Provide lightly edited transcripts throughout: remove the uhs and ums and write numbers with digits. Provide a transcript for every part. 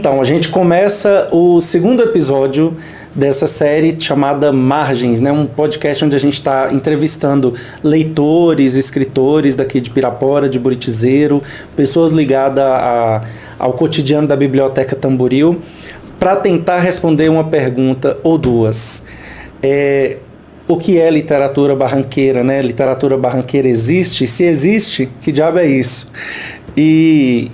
Então, a gente começa o segundo episódio dessa série chamada Margens, né? Um podcast onde a gente está entrevistando leitores, escritores daqui de Pirapora, de Buritizeiro, pessoas ligadas ao cotidiano da Biblioteca Tamboril, para tentar responder uma pergunta ou duas. O que é literatura barranqueira, né? Literatura barranqueira existe? Se existe, que diabo é isso? E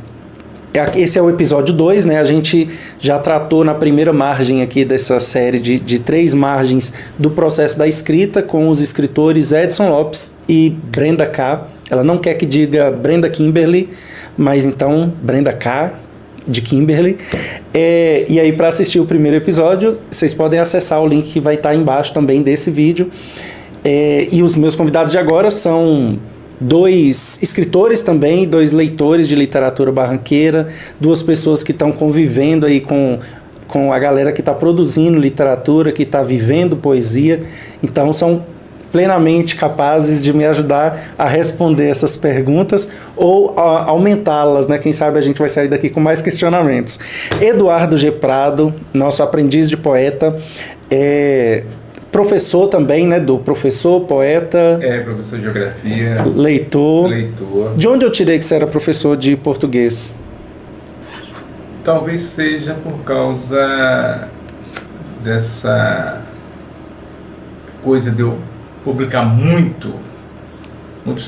esse é o episódio 2, né? A gente já tratou na primeira margem aqui dessa série de 3 margens do processo da escrita com os escritores Edson Lopes e Brenda K. Ela não quer que diga Brenda Kimberly, mas então Brenda K. de Kimberly. E aí, para assistir o primeiro episódio, vocês podem acessar o link que vai estar embaixo também desse vídeo. E os meus convidados de agora são 2 escritores também, 2 leitores de literatura barranqueira, 2 pessoas que estão convivendo aí com a galera que está produzindo literatura, que está vivendo poesia. Então, são plenamente capazes de me ajudar a responder essas perguntas ou a aumentá-las, né? Quem sabe a gente vai sair daqui com mais questionamentos. Eduardo G. Prado, nosso aprendiz de poeta, professor também, né? Do professor, poeta... professor de geografia. Leitor. De onde eu tirei que você era professor de português? Talvez seja por causa dessa coisa de eu publicar muitos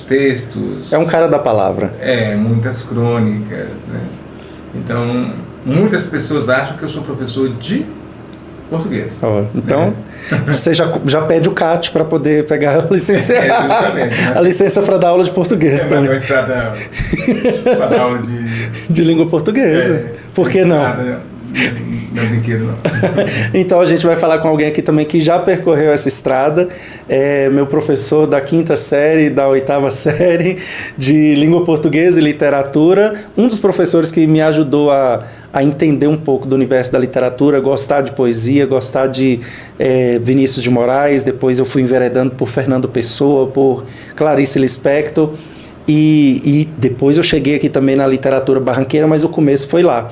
textos. É um cara da palavra. Muitas crônicas, né? Então, muitas pessoas acham que eu sou professor de português. Então, você já pede o CAT para poder pegar a licença. Justamente, né? A licença para dar aula de português também. Mas para dar aula de língua portuguesa. Por que não? Não é brinquedo, não. Então a gente vai falar com alguém aqui também que já percorreu essa estrada, meu professor da 5ª série, da 8ª série de língua portuguesa e literatura, um dos professores que me ajudou a entender um pouco do universo da literatura, gostar de poesia, gostar de Vinícius de Moraes. Depois eu fui enveredando por Fernando Pessoa, por Clarice Lispector, e depois eu cheguei aqui também na literatura barranqueira, mas o começo foi lá.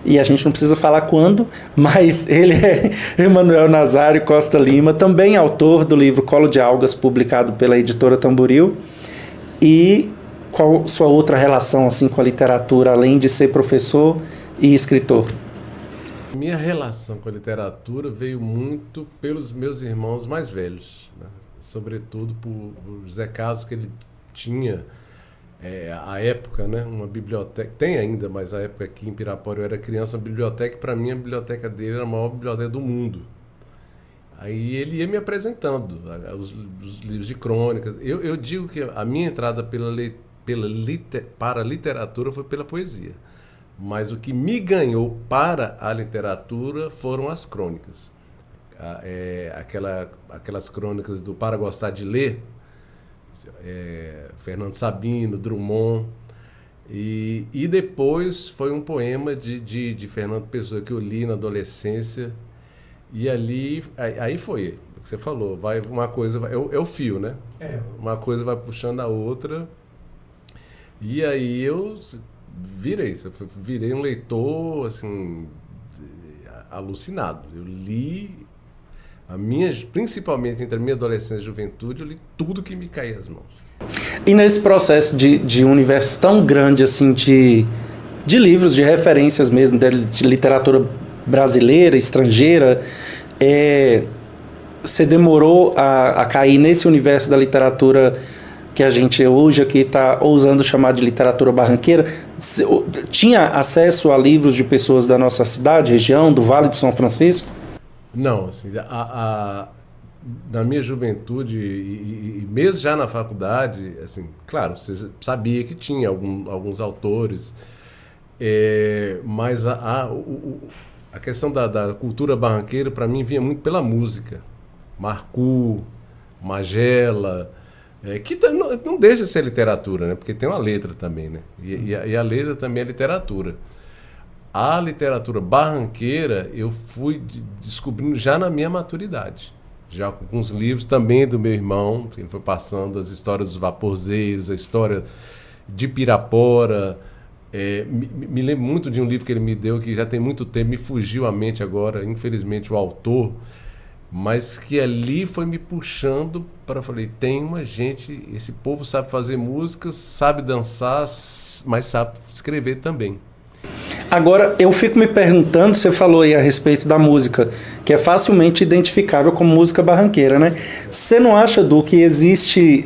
E a gente não precisa falar quando, mas ele é Emanuel Nazário Costa Lima, também autor do livro Colo de Algas, publicado pela editora Tamboril. E qual sua outra relação assim, com a literatura, além de ser professor e escritor? Minha relação com a literatura veio muito pelos meus irmãos mais velhos, né? Sobretudo por José Carlos, que ele tinha... a época, né, uma biblioteca, tem ainda, mas a época aqui em Pirapora eu era criança, uma biblioteca, para mim a biblioteca dele era a maior biblioteca do mundo. Aí ele ia me apresentando os livros de crônicas. Eu digo que a minha entrada para a literatura foi pela poesia, mas o que me ganhou para a literatura foram as crônicas. Aquelas crônicas do Para Gostar de Ler, Fernando Sabino, Drummond, e depois foi um poema de Fernando Pessoa que eu li na adolescência, e ali aí foi o que você falou, uma coisa é o fio, né? Uma coisa vai puxando a outra, e aí eu virei um leitor assim alucinado. Eu li principalmente entre a minha adolescência e juventude, eu li tudo que me caía às mãos. E nesse processo de um universo tão grande assim de livros, de referências mesmo, de literatura brasileira, estrangeira, você demorou a cair nesse universo da literatura que a gente hoje aqui está ousando chamar de literatura barranqueira? Tinha acesso a livros de pessoas da nossa cidade, região, do Vale do São Francisco? Não, assim, na minha juventude e mesmo já na faculdade, assim, claro, você sabia que tinha alguns autores, mas a questão da cultura barranqueira, para mim, vinha muito pela música. Marcu, Magela, que não deixa de ser literatura, né? Porque tem uma letra também, né? E a letra também é literatura. A literatura barranqueira eu fui descobrindo já na minha maturidade, já com alguns livros também do meu irmão, que ele foi passando as histórias dos vaporzeiros, a história de Pirapora, Me lembro muito de um livro que ele me deu, que já tem muito tempo, me fugiu à mente agora, infelizmente, o autor, mas que ali foi me puxando para, falei, tem uma gente, esse povo sabe fazer música, sabe dançar, mas sabe escrever também. Agora, eu fico me perguntando, você falou aí a respeito da música, que é facilmente identificável como música barranqueira, né? Você não acha, Du, que existe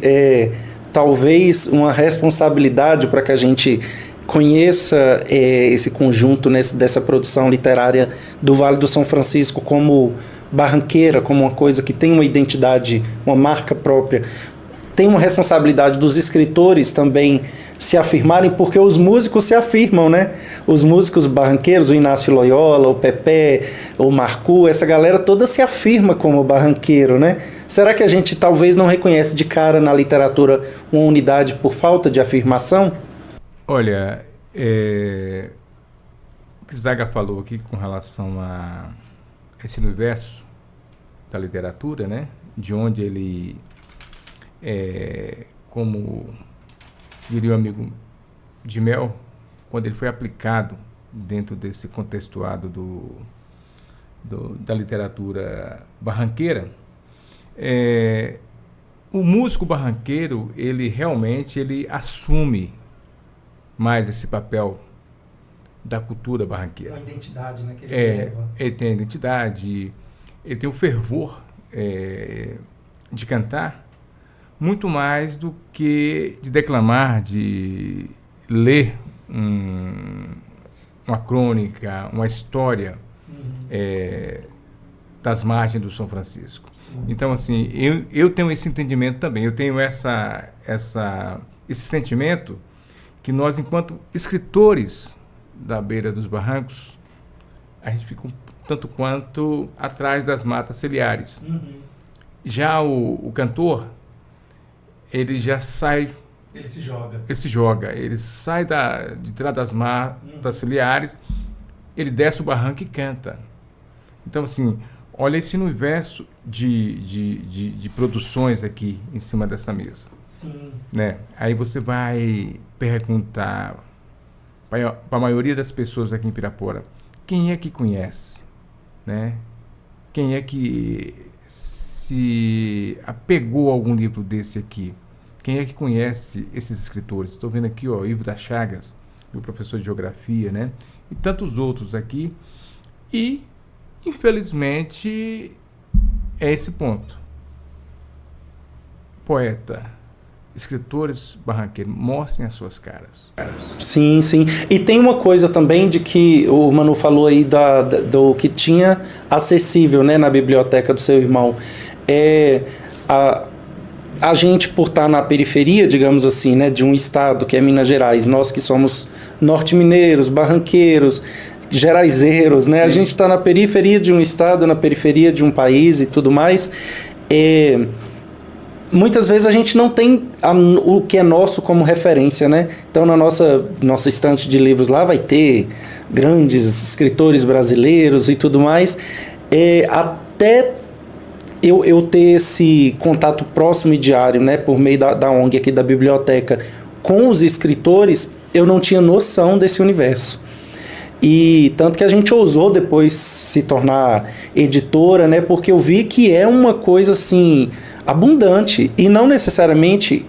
talvez uma responsabilidade para que a gente conheça esse conjunto dessa produção literária do Vale do São Francisco como barranqueira, como uma coisa que tem uma identidade, uma marca própria? Tem uma responsabilidade dos escritores também se afirmarem, porque os músicos se afirmam, né? Os músicos barranqueiros, o Inácio Loyola, o Pepé, o Marcu, essa galera toda se afirma como barranqueiro, né? Será que a gente talvez não reconhece de cara na literatura uma unidade por falta de afirmação? Olha, o que Zaga falou aqui com relação a esse universo da literatura, né? De onde ele, como diria o amigo de Mel, quando ele foi aplicado dentro desse contextuado da literatura barranqueira, o músico barranqueiro, ele realmente assume mais esse papel da cultura barranqueira. A identidade, né, que ele leva. Ele tem a identidade, ele tem o fervor de cantar, muito mais do que de declamar, de ler uma crônica, uma história das margens do São Francisco. Sim. Então, assim, eu tenho esse entendimento também, eu tenho esse sentimento que nós, enquanto escritores da beira dos barrancos, a gente fica um tanto quanto atrás das matas ciliares. Já o cantor, ele já sai... Ele se joga. Ele sai de trás das matas ciliares, ele desce o barranco e canta. Então, assim, olha esse universo de produções aqui em cima dessa mesa. Sim. Né? Aí você vai perguntar para a maioria das pessoas aqui em Pirapora, quem é que conhece? Né? Quem é que se apegou a algum livro desse aqui? Quem é que conhece esses escritores? Estou vendo aqui, Ivo das Chagas, meu professor de geografia, né? E tantos outros aqui. E, infelizmente, é esse ponto. Poeta, escritores barranqueiros, mostrem as suas caras. Sim, sim. E tem uma coisa também de que o Manu falou aí do que tinha acessível, né, na biblioteca do seu irmão. A gente, por estar na periferia, digamos assim, né, de um estado que é Minas Gerais, nós que somos norte-mineiros, barranqueiros, geraizeiros, né, a gente está na periferia de um estado, na periferia de um país e tudo mais, muitas vezes a gente não tem o que é nosso como referência, né? Então, na nossa estante de livros lá vai ter grandes escritores brasileiros e tudo mais, até eu ter esse contato próximo e diário, né, por meio da ONG aqui da biblioteca, com os escritores, eu não tinha noção desse universo. E tanto que a gente ousou depois se tornar editora, né, porque eu vi que é uma coisa assim abundante e não necessariamente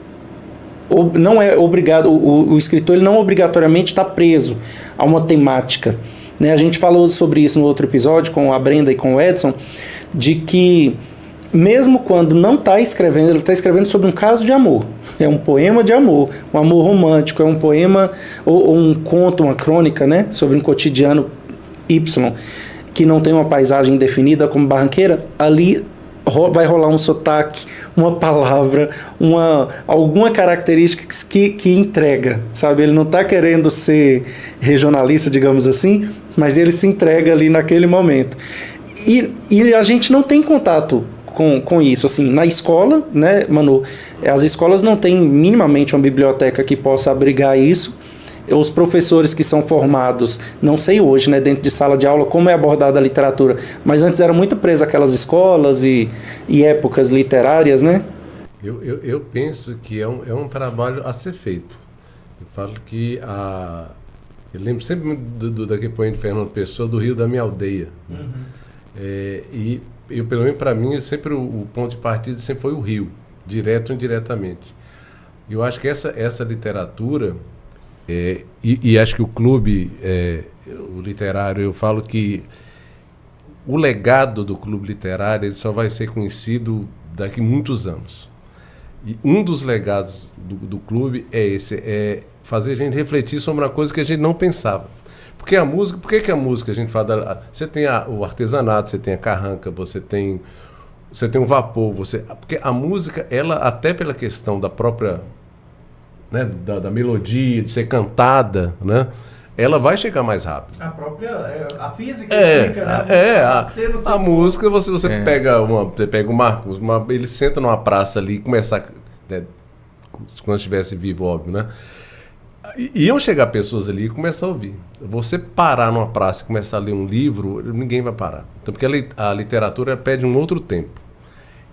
não é obrigado, o escritor ele não obrigatoriamente está preso a uma temática, né? A gente falou sobre isso no outro episódio com a Brenda e com o Edson, de que mesmo quando não está escrevendo, ele está escrevendo sobre um caso de amor. É um poema de amor, um amor romântico, é um poema ou um conto, uma crônica, né, sobre um cotidiano Y, que não tem uma paisagem definida como barranqueira. Ali vai rolar um sotaque, uma palavra, alguma característica que entrega, sabe? Ele não está querendo ser regionalista, digamos assim, mas ele se entrega ali naquele momento. E a gente não tem contato com isso, assim, na escola, né, Manu, as escolas não têm minimamente uma biblioteca que possa abrigar isso. Os professores que são formados, não sei hoje, né, dentro de sala de aula, como é abordada a literatura, mas antes era muito preso àquelas escolas e épocas literárias, né? Eu penso que é um trabalho a ser feito. Eu falo que Eu lembro sempre daquele poema de Fernando Pessoa, do Rio da Minha Aldeia. E pelo menos para mim, sempre o ponto de partida sempre foi o rio, direto ou indiretamente. Eu acho que essa literatura, e acho que o clube, o literário, eu falo que o legado do clube literário ele só vai ser conhecido daqui a muitos anos. E um dos legados do clube é esse, é fazer a gente refletir sobre uma coisa que a gente não pensava. Porque a música, por que a música a gente fala você tem o artesanato, você tem a carranca, você tem um vapor, porque a música, ela até pela questão da própria, né, da melodia, de ser cantada, né, ela vai chegar mais rápido. A própria a física explica, né? A música, você pega o Marcos, ele senta numa praça ali e começar, né, quando estivesse vivo, óbvio, né? Iam chegar pessoas ali e começar a ouvir. Você parar numa praça e começar a ler um livro, ninguém vai parar. Então, porque a literatura pede um outro tempo.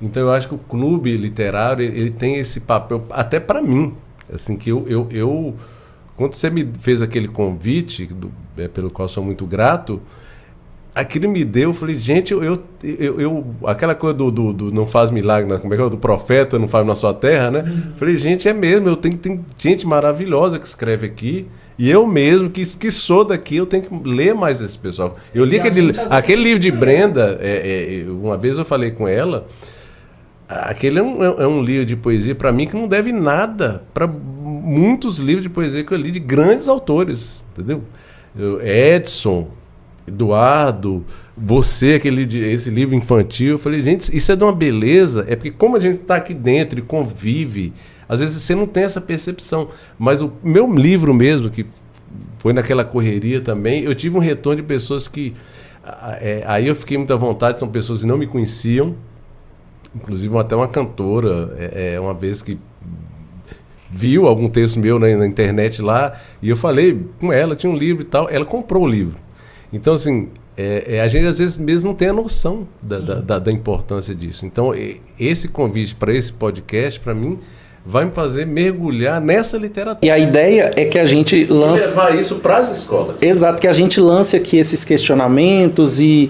Então, eu acho que o clube literário ele tem esse papel, até para mim. Assim, que eu quando você me fez aquele convite, pelo qual sou muito grato, aquilo me deu, eu falei, gente, aquela coisa do não faz milagre, como é que é? Do profeta não faz na sua terra, né? Falei, gente, é mesmo, tem gente maravilhosa que escreve aqui, e eu mesmo, que sou daqui, eu tenho que ler mais esse pessoal. Eu li aquele livro de Brenda, uma vez eu falei com ela, aquele é um livro de poesia, para mim, que não deve nada para muitos livros de poesia que eu li de grandes autores, entendeu? Edson, Eduardo, esse livro infantil, eu falei, gente, isso é de uma beleza, é porque como a gente está aqui dentro e convive, às vezes você não tem essa percepção, mas o meu livro mesmo, que foi naquela correria também, eu tive um retorno de pessoas que, aí eu fiquei muito à vontade, são pessoas que não me conheciam, inclusive até uma cantora, uma vez que viu algum texto meu na internet lá, e eu falei com ela, tinha um livro e tal, ela comprou o livro. Então, assim, a gente às vezes mesmo não tem a noção da importância disso. Então, esse convite para esse podcast, para mim, vai me fazer mergulhar nessa literatura. E a ideia é que a gente lance... E levar isso para as escolas. Exato, que a gente lance aqui esses questionamentos e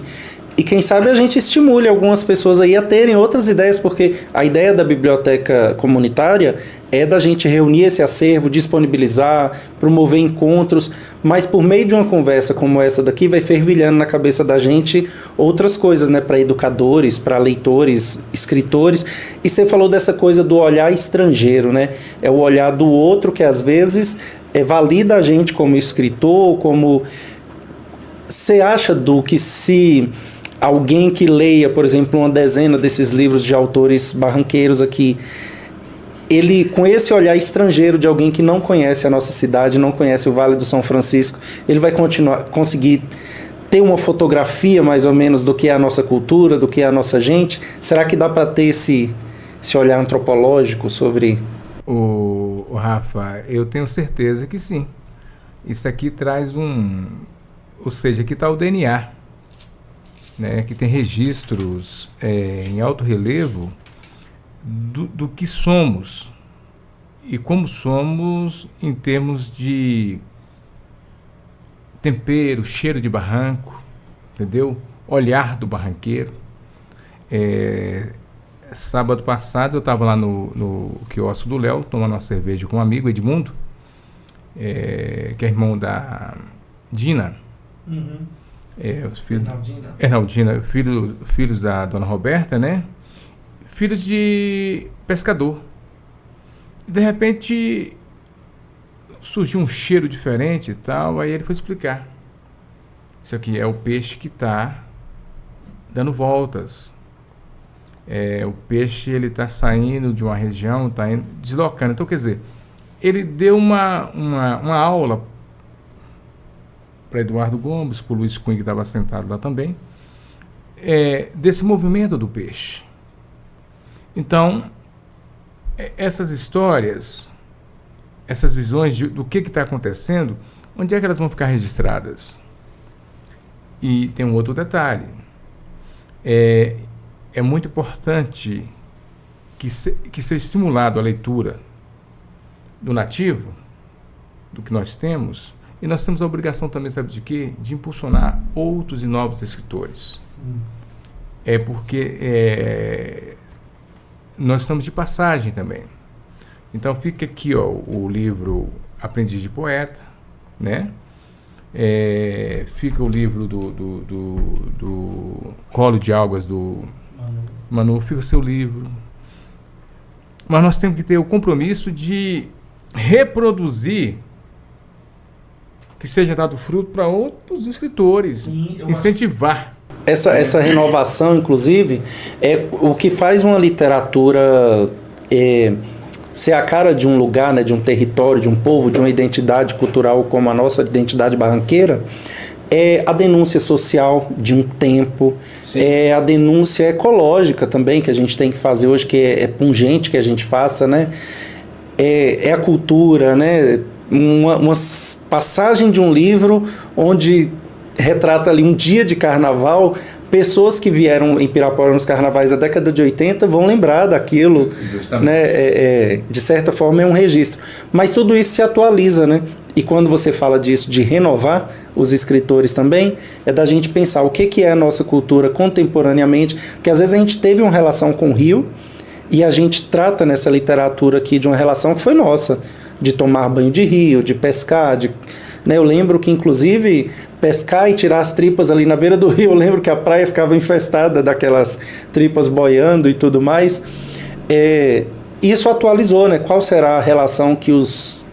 quem sabe a gente estimule algumas pessoas aí a terem outras ideias, porque a ideia da biblioteca comunitária é da gente reunir esse acervo, disponibilizar, promover encontros, mas por meio de uma conversa como essa daqui vai fervilhando na cabeça da gente outras coisas, né, para educadores, para leitores, escritores. E você falou dessa coisa do olhar estrangeiro, né? É o olhar do outro que às vezes valida a gente como escritor, como... Você acha, Du, que se alguém que leia, por exemplo, uma dezena desses livros de autores barranqueiros aqui, ele, com esse olhar estrangeiro de alguém que não conhece a nossa cidade, não conhece o Vale do São Francisco, ele vai conseguir ter uma fotografia mais ou menos do que é a nossa cultura, do que é a nossa gente? Será que dá para ter esse olhar antropológico sobre... O Rafa, eu tenho certeza que sim. Isso aqui traz ou seja, aqui está o DNA, né, que tem registros em alto relevo do que somos e como somos em termos de tempero, cheiro de barranco, entendeu? Olhar do barranqueiro. Sábado passado eu estava lá no quiosque do Léo, tomando uma cerveja com um amigo, Edmundo, que é irmão da Dina. Uhum. Hernaldina, filhos da dona Roberta, né? Filhos de pescador. De repente surgiu um cheiro diferente e tal, aí ele foi explicar. Isso aqui é o peixe que está dando voltas. O peixe ele está saindo de uma região, está deslocando. Então, quer dizer, ele deu uma aula para Eduardo Gomes, para o Luiz Cunha, que estava sentado lá também, desse movimento do peixe. Então, essas histórias, essas visões do que está acontecendo, onde é que elas vão ficar registradas? E tem um outro detalhe. É muito importante que seja estimulado a leitura do nativo, do que nós temos, E nós temos a obrigação também, sabe de quê? De impulsionar outros e novos escritores. Sim. É porque nós estamos de passagem também. Então fica aqui, ó, o livro Aprendiz de Poeta, né? Fica o livro do Colo de Algas do Manu, fica o seu livro. Mas nós temos que ter o compromisso de reproduzir, que seja dado fruto para outros escritores. Sim, incentivar. Essa renovação, inclusive, é o que faz uma literatura ser a cara de um lugar, né, de um território, de um povo, de uma identidade cultural como a nossa identidade barranqueira, é a denúncia social de um tempo, é a denúncia ecológica também que a gente tem que fazer hoje, que é pungente que a gente faça, né? É a cultura, né? Uma passagem de um livro onde retrata ali um dia de carnaval. Pessoas que vieram em Pirapora nos carnavais da década de 80 vão lembrar daquilo, né? De certa forma é um registro. Mas tudo isso se atualiza, né? E quando você fala disso, de renovar os escritores também, é da gente pensar o que é a nossa cultura contemporaneamente, porque às vezes a gente teve uma relação com o Rio e a gente trata nessa literatura aqui de uma relação que foi nossa, de tomar banho de rio, de pescar, né? Eu lembro que, inclusive, pescar e tirar as tripas ali na beira do rio, eu lembro que a praia ficava infestada daquelas tripas boiando e tudo mais. Isso atualizou, né? Qual será a relação que os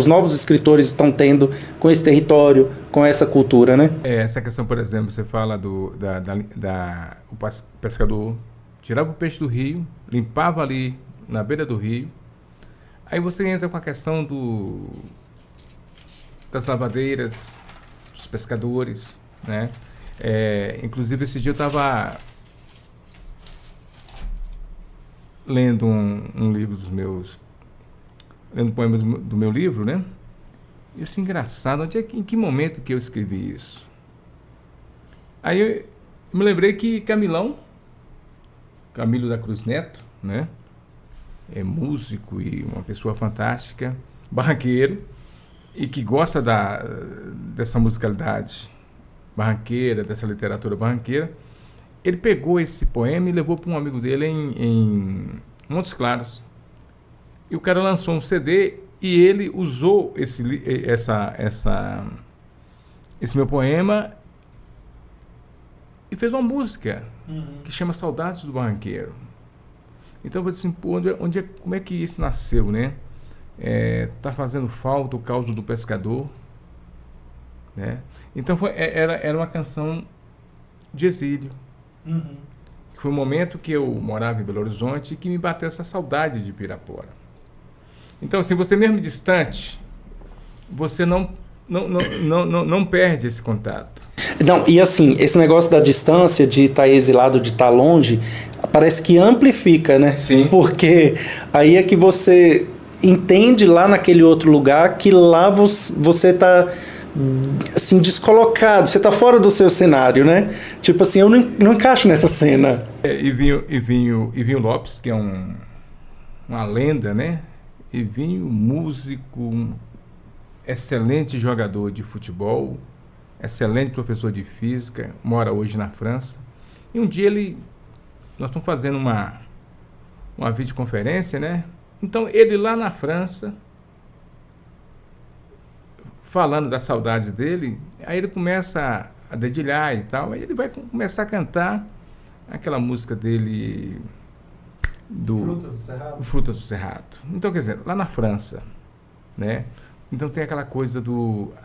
novos escritores estão tendo com esse território, com essa cultura, né? Essa questão, por exemplo, você fala o pescador tirava o peixe do rio, limpava ali na beira do rio. Aí você entra com a questão das lavadeiras, dos pescadores, né? Inclusive, esse dia eu estava lendo um livro lendo um poema do meu livro, né? E isso é engraçado, em que momento que eu escrevi isso? Aí eu me lembrei que Camilo da Cruz Neto, né? É músico e uma pessoa fantástica, barranqueiro, e que gosta dessa musicalidade barranqueira, dessa literatura barranqueira. Ele pegou esse poema e levou para um amigo dele em Montes Claros. E o cara lançou um CD e ele usou esse meu poema e fez uma música que chama Saudades do Barranqueiro. Então, eu disse assim, como é que isso nasceu, né? Tá fazendo falta o caos do pescador, né? Então era uma canção de exílio. Foi um momento que eu morava em Belo Horizonte e que me bateu essa saudade de Pirapora. Então, assim, você mesmo distante, você não perde esse contato. Não, e assim, esse negócio da distância, de estar exilado, de estar longe, parece que amplifica, né? Sim. Porque aí é que você entende lá naquele outro lugar que lá você está assim, descolocado, você está fora do seu cenário, né? Tipo assim, eu não encaixo nessa cena. Ivinho Lopes, que é uma lenda, né? Ivinho, músico, excelente jogador de futebol, excelente professor de física, mora hoje na França. E um dia nós estamos fazendo uma videoconferência, né? Então ele lá na França, falando da saudade dele, aí ele começa a dedilhar e tal, aí ele vai começar a cantar aquela música dele Frutas do Cerrado. Então, quer dizer, lá na França, né? Então tem aquela coisa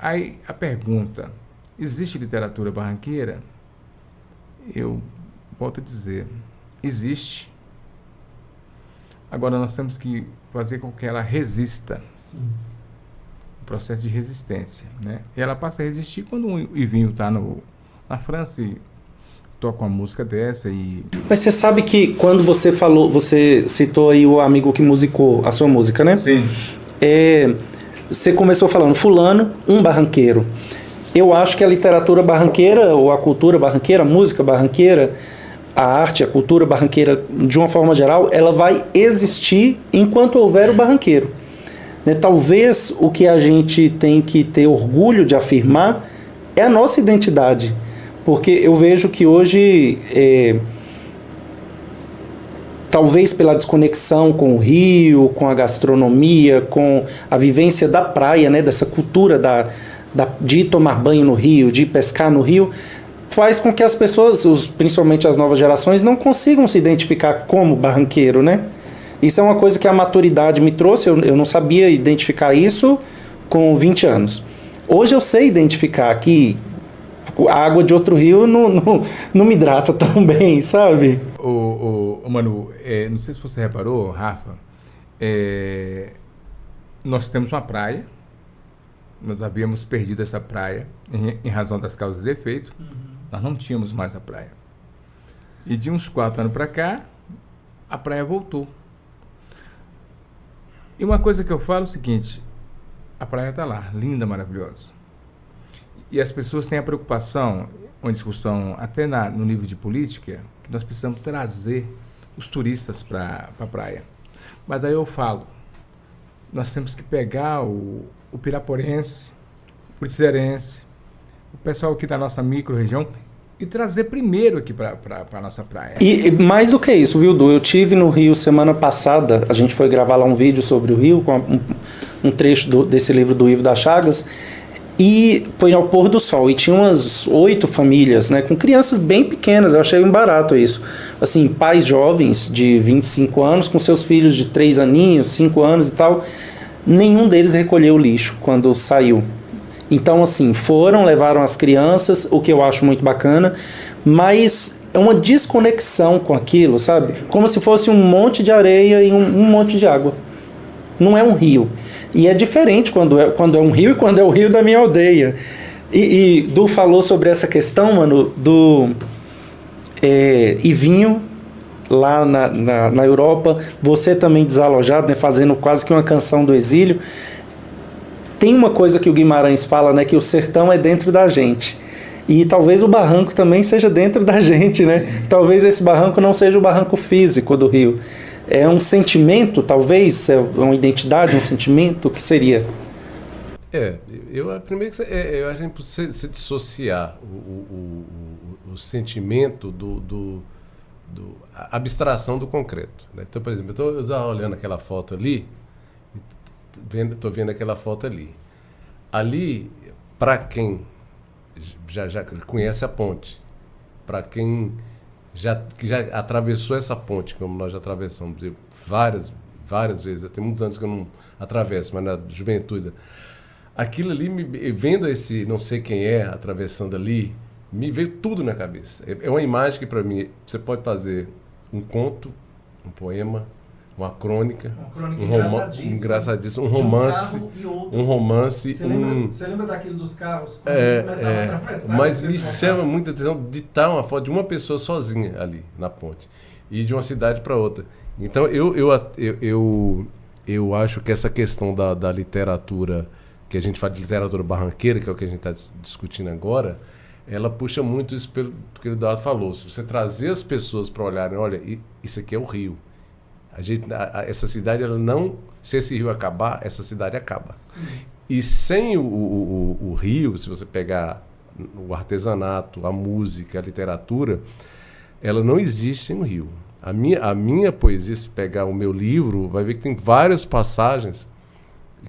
Aí a pergunta, existe literatura barranqueira? Eu volto a dizer, existe. Agora nós temos que fazer com que ela resista. Sim. O processo de resistência, né? E ela passa a resistir quando o Ivinho está na França e toca uma música dessa Mas você sabe que quando você citou aí o amigo que musicou a sua música, né? Sim. Você começou falando fulano, um barranqueiro. Eu acho que a literatura barranqueira, ou a cultura barranqueira, a música barranqueira, a arte, a cultura barranqueira, de uma forma geral, ela vai existir enquanto houver o barranqueiro. né? Talvez o que a gente tem que ter orgulho de afirmar é a nossa identidade, porque eu vejo que hoje, talvez pela desconexão com o Rio, com a gastronomia, com a vivência da praia, né? Dessa cultura de ir tomar banho no Rio, de ir pescar no Rio, faz com que as pessoas, principalmente as novas gerações, não consigam se identificar como barranqueiro, né? Isso é uma coisa que a maturidade me trouxe, eu não sabia identificar isso com 20 anos. Hoje eu sei identificar que a água de outro rio não me hidrata tão bem, sabe? Manu, não sei se você reparou, Rafa, nós temos uma praia, nós havíamos perdido essa praia em razão das causas e efeitos. Nós não tínhamos mais a praia. E de uns 4 anos para cá, a praia voltou. E uma coisa que eu falo é o seguinte, a praia está lá, linda, maravilhosa. E as pessoas têm a preocupação, uma discussão até no nível de política, que nós precisamos trazer os turistas para a praia. Mas aí eu falo, nós temos que pegar o piraporense, o puriticerense, o pessoal aqui da nossa micro-região e trazer primeiro aqui para a nossa praia. E mais do que isso, viu, Du? Eu tive no Rio semana passada, a gente foi gravar lá um vídeo sobre o Rio, com um trecho desse livro do Ivo das Chagas, e foi ao pôr do sol, e tinha umas 8 famílias, né, com crianças bem pequenas, eu achei um barato isso. Assim, pais jovens de 25 anos, com seus filhos de 3 aninhos, 5 anos e tal, nenhum deles recolheu o lixo quando saiu. Então, assim, levaram as crianças, o que eu acho muito bacana, mas é uma desconexão com aquilo, sabe? Como se fosse um monte de areia e um monte de água. Não é um rio. E é diferente quando é um rio e quando é o rio da minha aldeia. E Du falou sobre essa questão, mano, do Ivinho, lá na Europa, você também desalojado, né, fazendo quase que uma canção do exílio. Tem uma coisa que o Guimarães fala, né, que o sertão é dentro da gente. E talvez o barranco também seja dentro da gente, né? Sim. Talvez esse barranco não seja o barranco físico do rio. É um sentimento, talvez? É uma identidade, um sentimento? O que seria? Primeiro eu acho que é impossível se dissociar o sentimento a abstração do concreto, né? Então, por exemplo, eu estava olhando aquela foto ali, estou vendo aquela foto ali. Ali, para quem já conhece a ponte, para quem que já atravessou essa ponte, como nós já atravessamos várias vezes, tem muitos anos que eu não atravesso, mas na juventude, aquilo ali, vendo esse não sei quem atravessando ali, me veio tudo na cabeça. É uma imagem que, para mim, você pode fazer um conto, um poema, uma crônica, engraçadíssimo, um romance. Você lembra daquilo dos carros? Mas me chama muita atenção de estar uma foto de uma pessoa sozinha ali na ponte e de uma cidade para outra. Então eu acho que essa questão da literatura, que a gente fala de literatura barranqueira, que é o que a gente está discutindo agora, ela puxa muito isso pelo que o Eduardo falou. Se você trazer as pessoas para olharem, olha, isso aqui é o Rio. Essa cidade, se esse rio acabar, essa cidade acaba. Sim. E sem o rio, se você pegar o artesanato, a música, a literatura, ela não existe sem o rio. A minha poesia, se pegar o meu livro, vai ver que tem várias passagens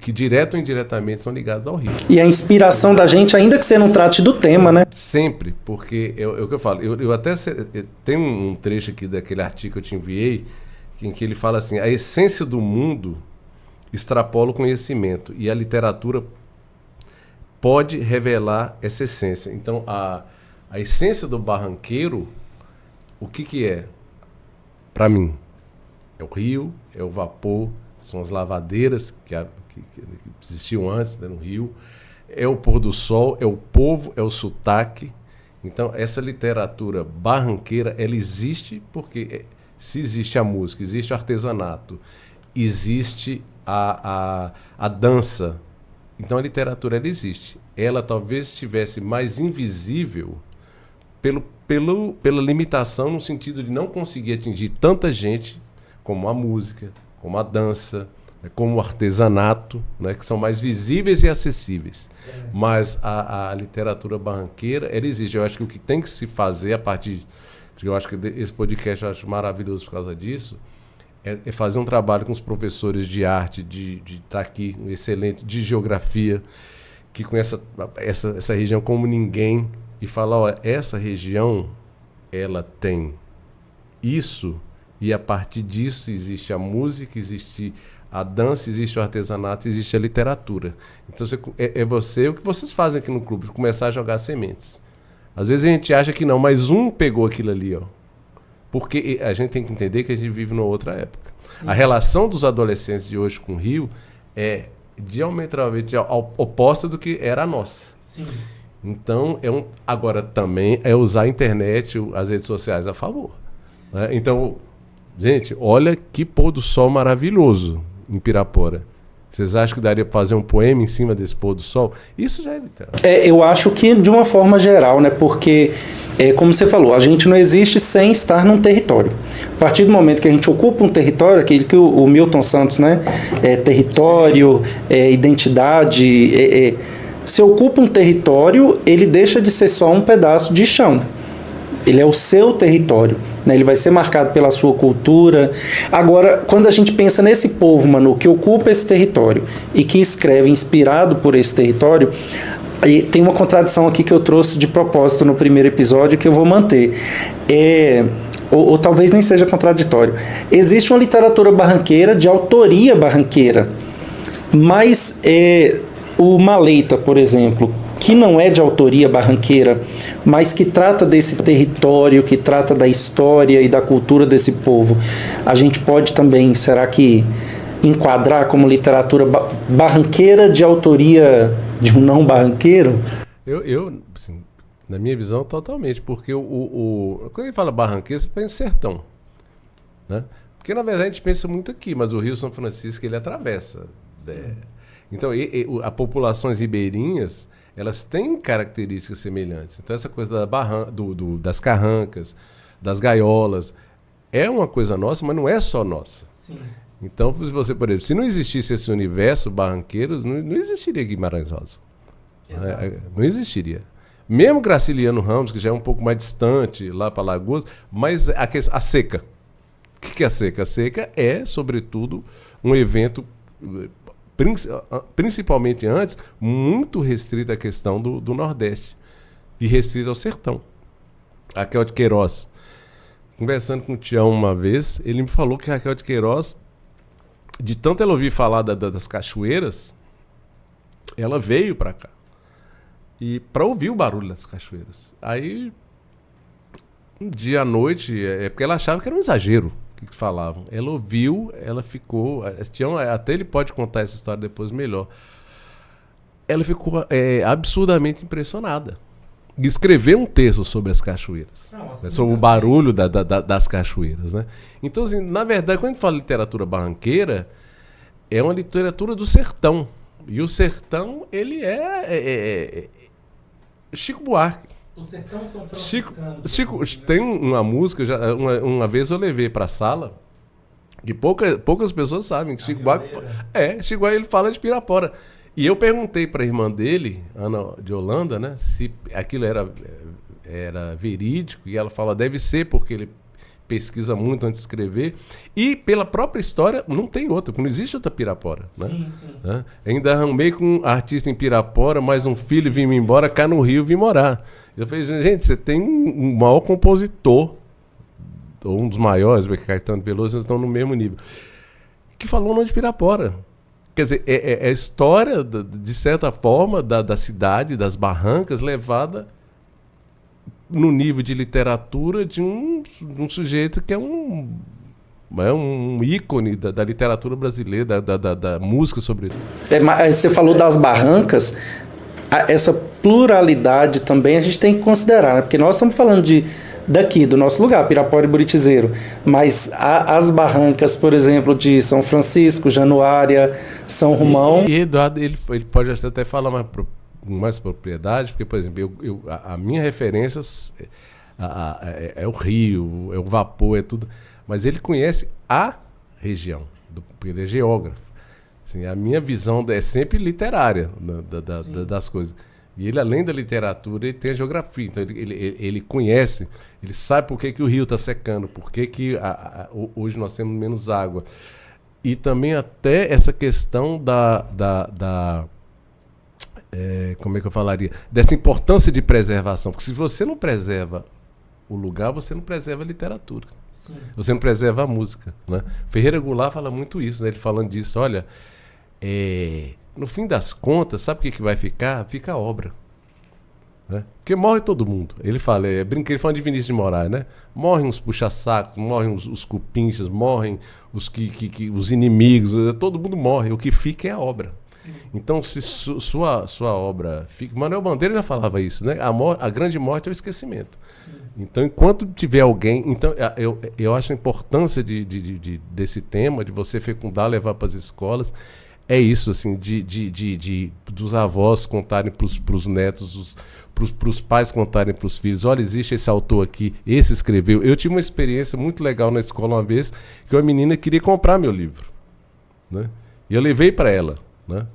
que direto ou indiretamente são ligadas ao rio. E a inspiração da gente, ainda que você não trate do tema, né? Sempre, porque é o que eu falo. Eu tenho um trecho aqui daquele artigo que eu te enviei, em que ele fala assim: a essência do mundo extrapola o conhecimento e a literatura pode revelar essa essência. Então, a essência do barranqueiro, o que é? Para mim, é o rio, é o vapor, são as lavadeiras que existiam antes, né, no rio, é o pôr do sol, é o povo, é o sotaque. Então, essa literatura barranqueira, ela existe porque... Se existe a música, existe o artesanato, existe a dança, então a literatura ela existe. Ela talvez estivesse mais invisível pela limitação, no sentido de não conseguir atingir tanta gente como a música, como a dança, como o artesanato, né, que são mais visíveis e acessíveis. Mas a literatura barranqueira, ela existe. Eu acho que o que tem que se fazer a partir... Eu acho que esse podcast eu acho maravilhoso por causa disso, é fazer um trabalho com os professores de arte, de estar aqui, um excelente, de geografia, que conhece essa região como ninguém, e falar, ó, essa região, ela tem isso, e a partir disso existe a música, existe a dança, existe o artesanato, existe a literatura. Então o que vocês fazem aqui no clube, começar a jogar sementes. Às vezes a gente acha que não, mas um pegou aquilo ali, ó. Porque a gente tem que entender que a gente vive numa outra época. Sim. A relação dos adolescentes de hoje com o Rio é diametralmente oposta do que era a nossa. Sim. Então, agora também é usar a internet, as redes sociais a favor. Né? Então, gente, olha que pôr do sol maravilhoso em Pirapora. Vocês acham que daria para fazer um poema em cima desse pôr do sol? Isso já é literal. Eu acho que de uma forma geral, né? Porque, como você falou, a gente não existe sem estar num território. A partir do momento que a gente ocupa um território, aquele que o Milton Santos, né? Território, identidade. Se ocupa um território, ele deixa de ser só um pedaço de chão. Ele é o seu território. Ele vai ser marcado pela sua cultura. Agora, quando a gente pensa nesse povo, Manu, que ocupa esse território e que escreve inspirado por esse território, tem uma contradição aqui que eu trouxe de propósito no primeiro episódio que eu vou manter. Ou talvez nem seja contraditório. Existe uma literatura barranqueira de autoria barranqueira, mas o Maleita, por exemplo, que não é de autoria barranqueira, mas que trata desse território, que trata da história e da cultura desse povo, a gente pode também, será que, enquadrar como literatura barranqueira de autoria de um não barranqueiro? Eu assim, na minha visão, totalmente, porque quando ele fala barranqueira, você pensa em sertão, né? Porque, na verdade, a gente pensa muito aqui, mas o Rio São Francisco, ele atravessa. Então, as populações ribeirinhas, elas têm características semelhantes. Então, essa coisa das carrancas, das gaiolas, é uma coisa nossa, mas não é só nossa. Sim. Então, se você, por exemplo, se não existisse esse universo barranqueiro, não existiria Guimarães Rosa. Não existiria. Mesmo Graciliano Ramos, que já é um pouco mais distante, lá para Lagoas, mas a seca. O que é a seca? A seca é, sobretudo, um evento... principalmente antes, muito restrito à questão do Nordeste e restrito ao sertão. Raquel de Queiroz, conversando com o Tião uma vez, ele me falou que Raquel de Queiroz, de tanto ela ouvir falar das cachoeiras, ela veio para cá e para ouvir o barulho das cachoeiras. Aí, um dia à noite, porque ela achava que era um exagero que falavam. Ela ouviu, ela ficou... até ele pode contar essa história depois melhor. Ela ficou absurdamente impressionada. E escreveu um texto sobre as cachoeiras. Assim, sobre o barulho das cachoeiras. Né? Então, assim, na verdade, quando a gente fala literatura barranqueira, é uma literatura do sertão. E o sertão, ele é Chico Buarque. O sertão São Franciscano. Chico, tem uma música, uma vez eu levei para a sala, que poucas pessoas sabem que Chico Buarque ele fala de Pirapora. E eu perguntei para a irmã dele, Ana de Holanda, né, se aquilo era verídico, e ela fala, deve ser, porque ele pesquisa muito antes de escrever, e pela própria história não tem outra, porque não existe outra Pirapora. Né? Sim. Ainda arrumei com um artista em Pirapora, mais um filho vim embora, cá no Rio vim morar. Eu falei, gente, você tem um maior compositor, ou um dos maiores, porque Caetano e Veloso estão no mesmo nível, que falou o nome de Pirapora. Quer dizer, é a história, de certa forma, da cidade, das barrancas, levada no nível de literatura de um sujeito que é um ícone da literatura brasileira, da música, sobretudo. Você falou das barrancas, essa pluralidade também a gente tem que considerar, né? Porque nós estamos falando daqui, do nosso lugar, Pirapora e Buritizeiro, mas as barrancas, por exemplo, de São Francisco, Januária, São Romão... E Eduardo, ele pode até falar mais propriedade, porque, por exemplo, a minha referência é o rio, é o vapor, é tudo, mas ele conhece a região, porque ele é geógrafo. Assim, a minha visão é sempre literária das coisas. E ele, além da literatura, ele tem a geografia. Então, ele conhece, ele sabe por que o rio está secando, por que hoje nós temos menos água. E também até essa questão como é que eu falaria? Dessa importância de preservação. Porque se você não preserva o lugar, você não preserva a literatura. Sim. Você não preserva a música, né? Ferreira Goulart fala muito isso, né? Ele falando disso, olha, no fim das contas, sabe o que vai ficar? Fica a obra. Né? Porque morre todo mundo. Ele fala, ele fala de Vinícius de Moraes, né? Morrem os puxa-sacos, morrem os cupinchas, morrem os inimigos, todo mundo morre. O que fica é a obra. Sim. Então, se sua obra fica... Manuel Bandeira já falava isso, né? A grande morte é o esquecimento. Sim. Então, enquanto tiver alguém... Então, eu acho a importância desse tema, de você fecundar, levar para as escolas, é isso, assim, dos avós contarem para os netos, para os pais contarem para os filhos, olha, existe esse autor aqui, esse escreveu. Eu tive uma experiência muito legal na escola uma vez, que uma menina queria comprar meu livro, né? E eu levei para ela, né?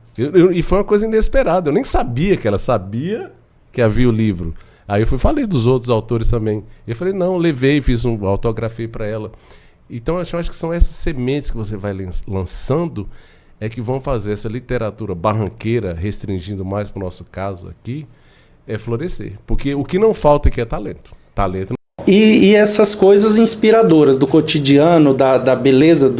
E foi uma coisa inesperada, eu nem sabia que ela sabia que havia o livro. Aí eu falei dos outros autores também. Eu falei, não, levei, autografei para ela. Então eu acho que são essas sementes que você vai lançando é que vão fazer essa literatura barranqueira, restringindo mais para o nosso caso aqui, florescer. Porque o que não falta aqui é talento. Talento. E essas coisas inspiradoras do cotidiano, da beleza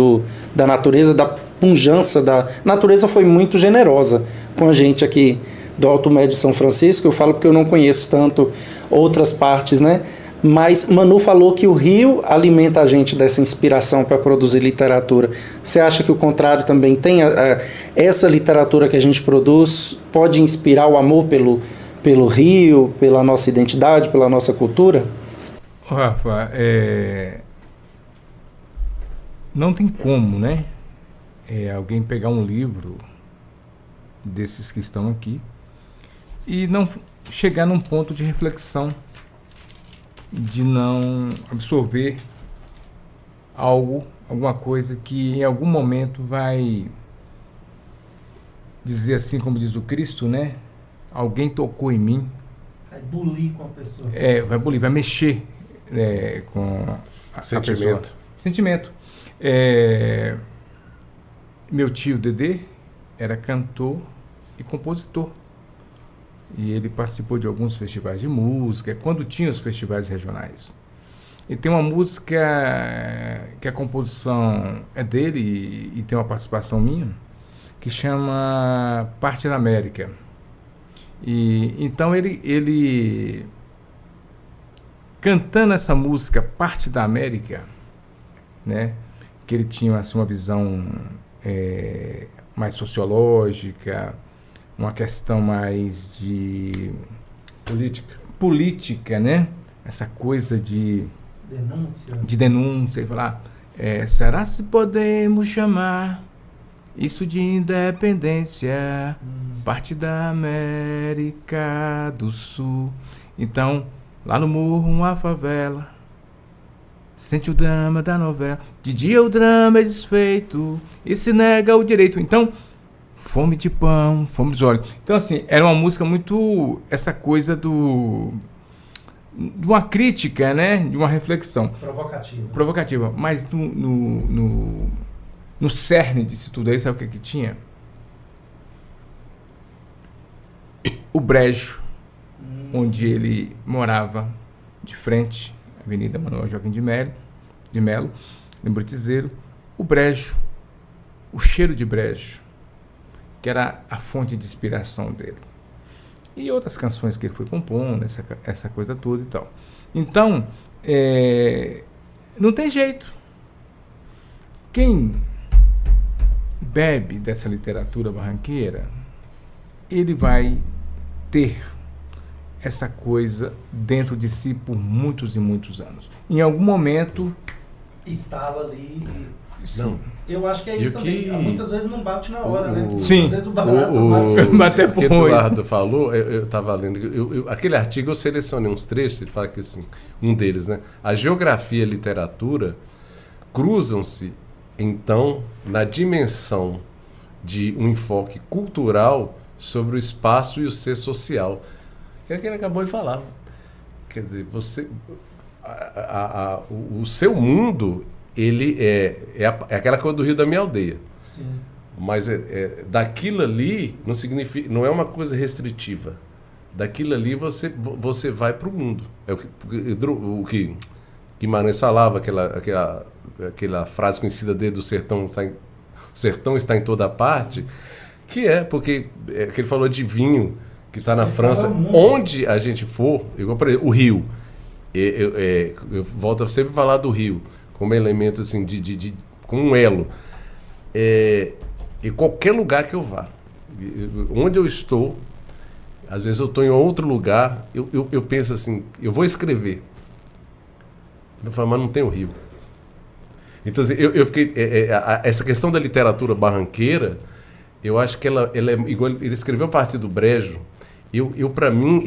da natureza, da pujança da natureza foi muito generosa com a gente aqui do Alto Médio São Francisco. Eu falo porque eu não conheço tanto outras partes, né? Mas Manu falou que o rio alimenta a gente dessa inspiração para produzir literatura. Você acha que o contrário também tem? Essa literatura que a gente produz pode inspirar o amor pelo rio, pela nossa identidade, pela nossa cultura? Rafa, não tem como, né? Alguém pegar um livro desses que estão aqui e não chegar num ponto de reflexão, de não absorver alguma coisa que em algum momento vai dizer assim, como diz o Cristo, né? Alguém tocou em mim. Vai bulir com a pessoa. Vai bulir, vai mexer com a pessoa. Sentimento. Meu tio Dedê era cantor e compositor. E ele participou de alguns festivais de música, quando tinha os festivais regionais. E tem uma música que a composição é dele e tem uma participação minha, que chama Parte da América. E então ele cantando essa música Parte da América, né, que ele tinha assim, uma visão mais sociológica, uma questão mais de política, né? Essa coisa de denúncia, e falar, será se podemos chamar isso de independência, parte da América do Sul. Então, lá no morro, uma favela, sente o drama da novela, de dia o drama é desfeito e se nega o direito. Então, fome de pão, fome dos olhos. Então, assim, era uma música muito... Essa coisa de uma crítica, né? De uma reflexão. Provocativa. Mas no cerne disso tudo aí, sabe o que tinha? O brejo, onde ele morava, de frente, Avenida Manuel Joaquim de Melo, em Britizeiro. O brejo, o cheiro de brejo, que era a fonte de inspiração dele. E outras canções que ele foi compondo, essa coisa toda e tal. Então, não tem jeito. Quem bebe dessa literatura barranqueira, ele vai ter essa coisa dentro de si por muitos e muitos anos. Em algum momento... Estava ali... Sim. Não. Eu acho que é isso também. Muitas vezes não bate na hora, né? Sim. Às vezes o barato bate. O que Eduardo falou, eu estava lendo, aquele artigo eu selecionei uns trechos, ele fala que assim, um deles, né? A geografia e a literatura cruzam-se, então, na dimensão de um enfoque cultural sobre o espaço e o ser social. Que é o que ele acabou de falar. Quer dizer, o seu mundo, ele é aquela coisa do Rio da Minha Aldeia. Sim. Mas daquilo ali não significa, não é uma coisa restritiva. Daquilo ali você vai para o mundo. É o que Guimarães falava, aquela frase conhecida dele do sertão está em toda parte, que porque que ele falou de vinho, que está na França, onde a gente for, igual para o Rio. Eu volto a sempre falar do Rio como elemento assim, como um elo. Em qualquer lugar que eu vá, onde eu estou, às vezes eu estou em outro lugar, eu penso assim, eu vou escrever. Eu falo, mas não tem o Rio. Então, assim, eu fiquei... essa questão da literatura barranqueira, eu acho que ela é igual... Ele escreveu a partir do Brejo. Para mim,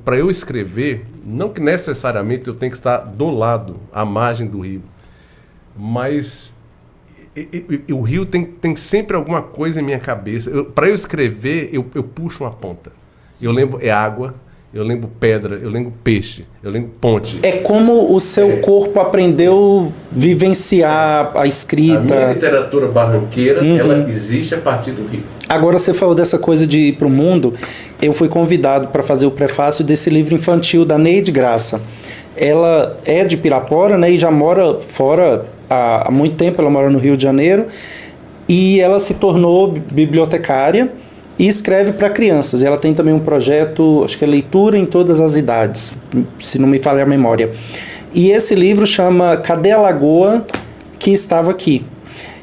para eu escrever, não que necessariamente eu tenho que estar do lado, à margem do rio, mas o rio tem sempre alguma coisa em minha cabeça. Para eu escrever, eu puxo uma ponta. Sim. Eu lembro água, eu lembro pedra, eu lembro peixe, eu lembro ponte. É como o seu corpo aprendeu vivenciar a escrita. A minha literatura barranqueira, ela existe a partir do rio. Agora você falou dessa coisa de ir para o mundo. Eu fui convidado para fazer o prefácio desse livro infantil da Neide Graça. Ela é de Pirapora, né, e já mora fora há muito tempo. Ela mora no Rio de Janeiro e ela se tornou bibliotecária e escreve para crianças. Ela tem também um projeto, acho que é Leitura em Todas as Idades, se não me falha a memória. E esse livro chama Cadê a Lagoa que Estava Aqui?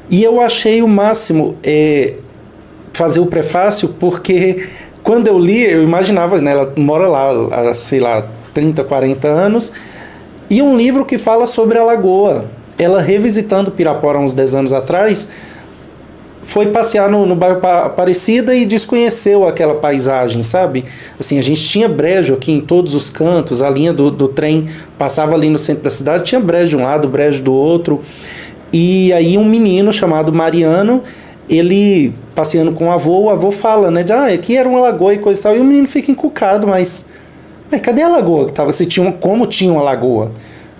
E eu achei o máximo fazer o prefácio, porque quando eu li, eu imaginava, né, ela mora lá há, sei lá, 30, 40 anos, e um livro que fala sobre a lagoa. Ela, revisitando Pirapora uns 10 anos atrás, foi passear no bairro Aparecida e desconheceu aquela paisagem, sabe? Assim, a gente tinha brejo aqui em todos os cantos, a linha do trem passava ali no centro da cidade, tinha brejo de um lado, brejo do outro, e aí um menino chamado Mariano, ele passeando com o avô fala, né, aqui era uma lagoa e coisa e tal, e o menino fica encucado, mas cadê a lagoa que tava? Como tinha uma lagoa?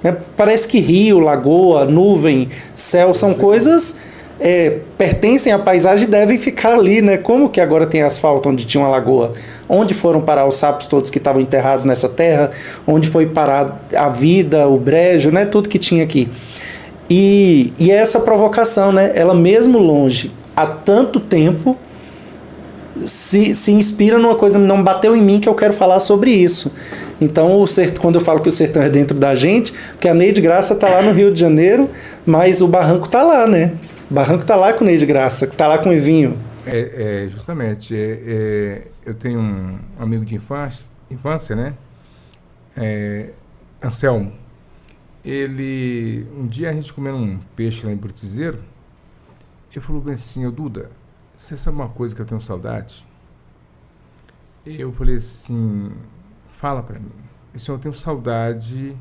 Né? Parece que rio, lagoa, nuvem, céu são coisas pertencem à paisagem e devem ficar ali, né? Como que agora tem asfalto onde tinha uma lagoa? Onde foram parar os sapos todos que estavam enterrados nessa terra? Onde foi parar a vida, o brejo, né? Tudo que tinha aqui. E é essa provocação, né? Ela mesmo longe, há tanto tempo, se inspira numa coisa, não bateu em mim que eu quero falar sobre isso. Então, quando eu falo que o sertão é dentro da gente, porque a Neide Graça está lá no Rio de Janeiro, mas o barranco está lá, né? O barranco está lá com Neide Graça, está lá com o Evinho. Justamente. Eu tenho um amigo de infância, né? Anselmo. Um dia a gente comendo um peixe lá em Brutizeiro, ele falou bem assim, Duda, você sabe uma coisa que eu tenho saudade? Eu falei assim, fala pra mim. Eu tenho saudade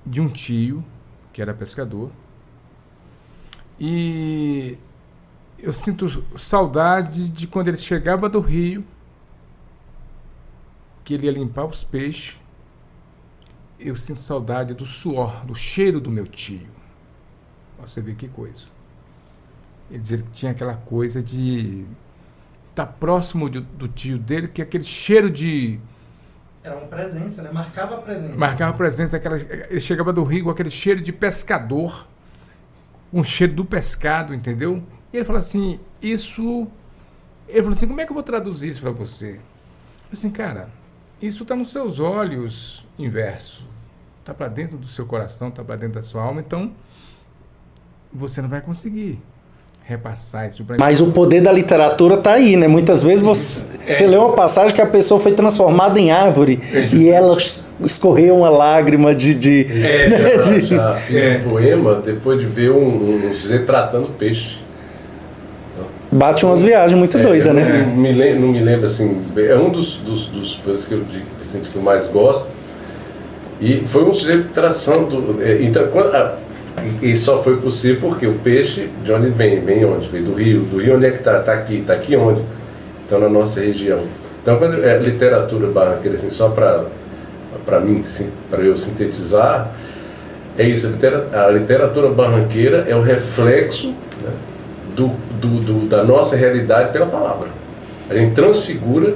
de um tio, que era pescador, e eu sinto saudade de quando ele chegava do rio, que ele ia limpar os peixes. Eu sinto saudade do suor, do cheiro do meu tio. Você vê que coisa. Ele dizia que tinha aquela coisa de estar próximo do tio dele, que aquele cheiro de... Era uma presença, né? Marcava a presença. Marcava a presença. Ele chegava do rio com aquele cheiro de pescador, um cheiro do pescado, entendeu? E ele falou assim, Ele falou assim, como é que eu vou traduzir isso para você? Eu falei assim, cara, isso está nos seus olhos inverso. Está para dentro do seu coração, está para dentro da sua alma, então você não vai conseguir repassar isso. Mas o poder da literatura está aí, né? Muitas vezes você lê uma passagem que a pessoa foi transformada em árvore e ela escorreu uma lágrima de poema depois de ver um sujeito tratando peixe. Bate umas viagens muito doidas, né? Não me lembro assim. É um dos coisas que eu mais gosto. E foi um sujeito traçando. Então, E só foi possível porque o peixe, de onde vem? Vem onde? Vem do rio. Do rio onde é que está? Está aqui onde? Então, na nossa região. Então, quando é literatura barranqueira, assim, só para mim, para eu sintetizar, é isso. A literatura barranqueira é o reflexo, né, da nossa realidade pela palavra. A gente transfigura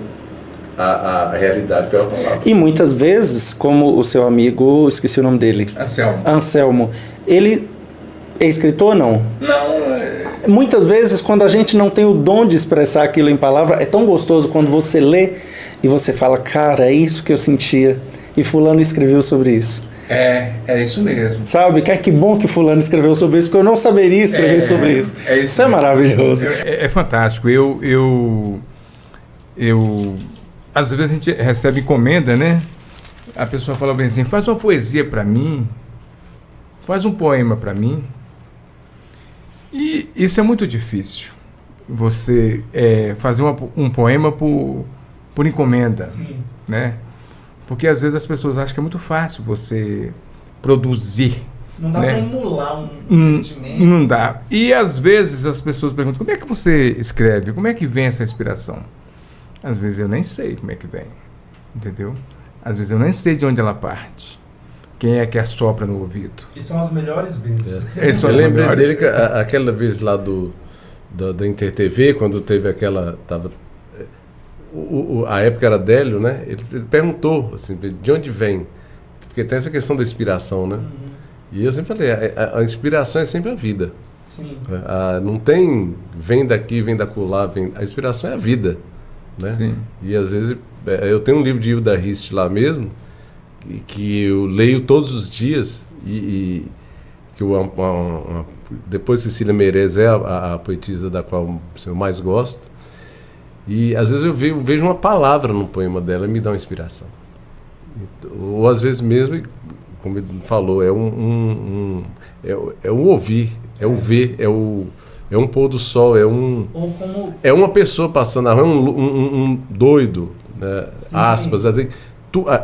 a realidade pela palavra. E muitas vezes, como o seu amigo, esqueci o nome dele. Anselmo. Ele é escritor ou não? Não. Muitas vezes, quando a gente não tem o dom de expressar aquilo em palavra, é tão gostoso quando você lê e você fala, cara, é isso que eu sentia. E fulano escreveu sobre isso. É isso mesmo. Sabe? Que bom que fulano escreveu sobre isso, porque eu não saberia escrever sobre isso. Isso é maravilhoso. É fantástico. Eu às vezes a gente recebe encomenda, né? A pessoa fala bem assim, faz uma poesia para mim, faz um poema para mim. E isso é muito difícil. Você fazer um poema por encomenda. Sim. Né? Porque às vezes as pessoas acham que é muito fácil você produzir. Não dá, né, para emular sentimento. Não dá. E às vezes as pessoas perguntam, como é que você escreve? Como é que vem essa inspiração? Às vezes eu nem sei como é que vem. Entendeu? Às vezes eu nem sei de onde ela parte. Quem é que assopra no ouvido? E são as melhores vezes. Eu lembrei dele que aquela vez lá da Inter TV, quando teve aquela... a época era Délio, né? Ele perguntou assim, de onde vem? Porque tem essa questão da inspiração, né? Uhum. E eu sempre falei, a inspiração é sempre a vida. Sim. Não tem vem daqui, vem dacolá, a inspiração é a vida, né? Sim. E às vezes eu tenho um livro de Hilda Rist lá mesmo, que eu leio todos os dias e que depois Cecília Meirelles é a poetisa da qual eu mais gosto. E às vezes eu vejo uma palavra no poema dela e me dá uma inspiração. Ou às vezes mesmo, como ele falou, é um ouvir, é o ver, é um pôr do sol, é uma pessoa passando na rua, um doido, né? Aspas.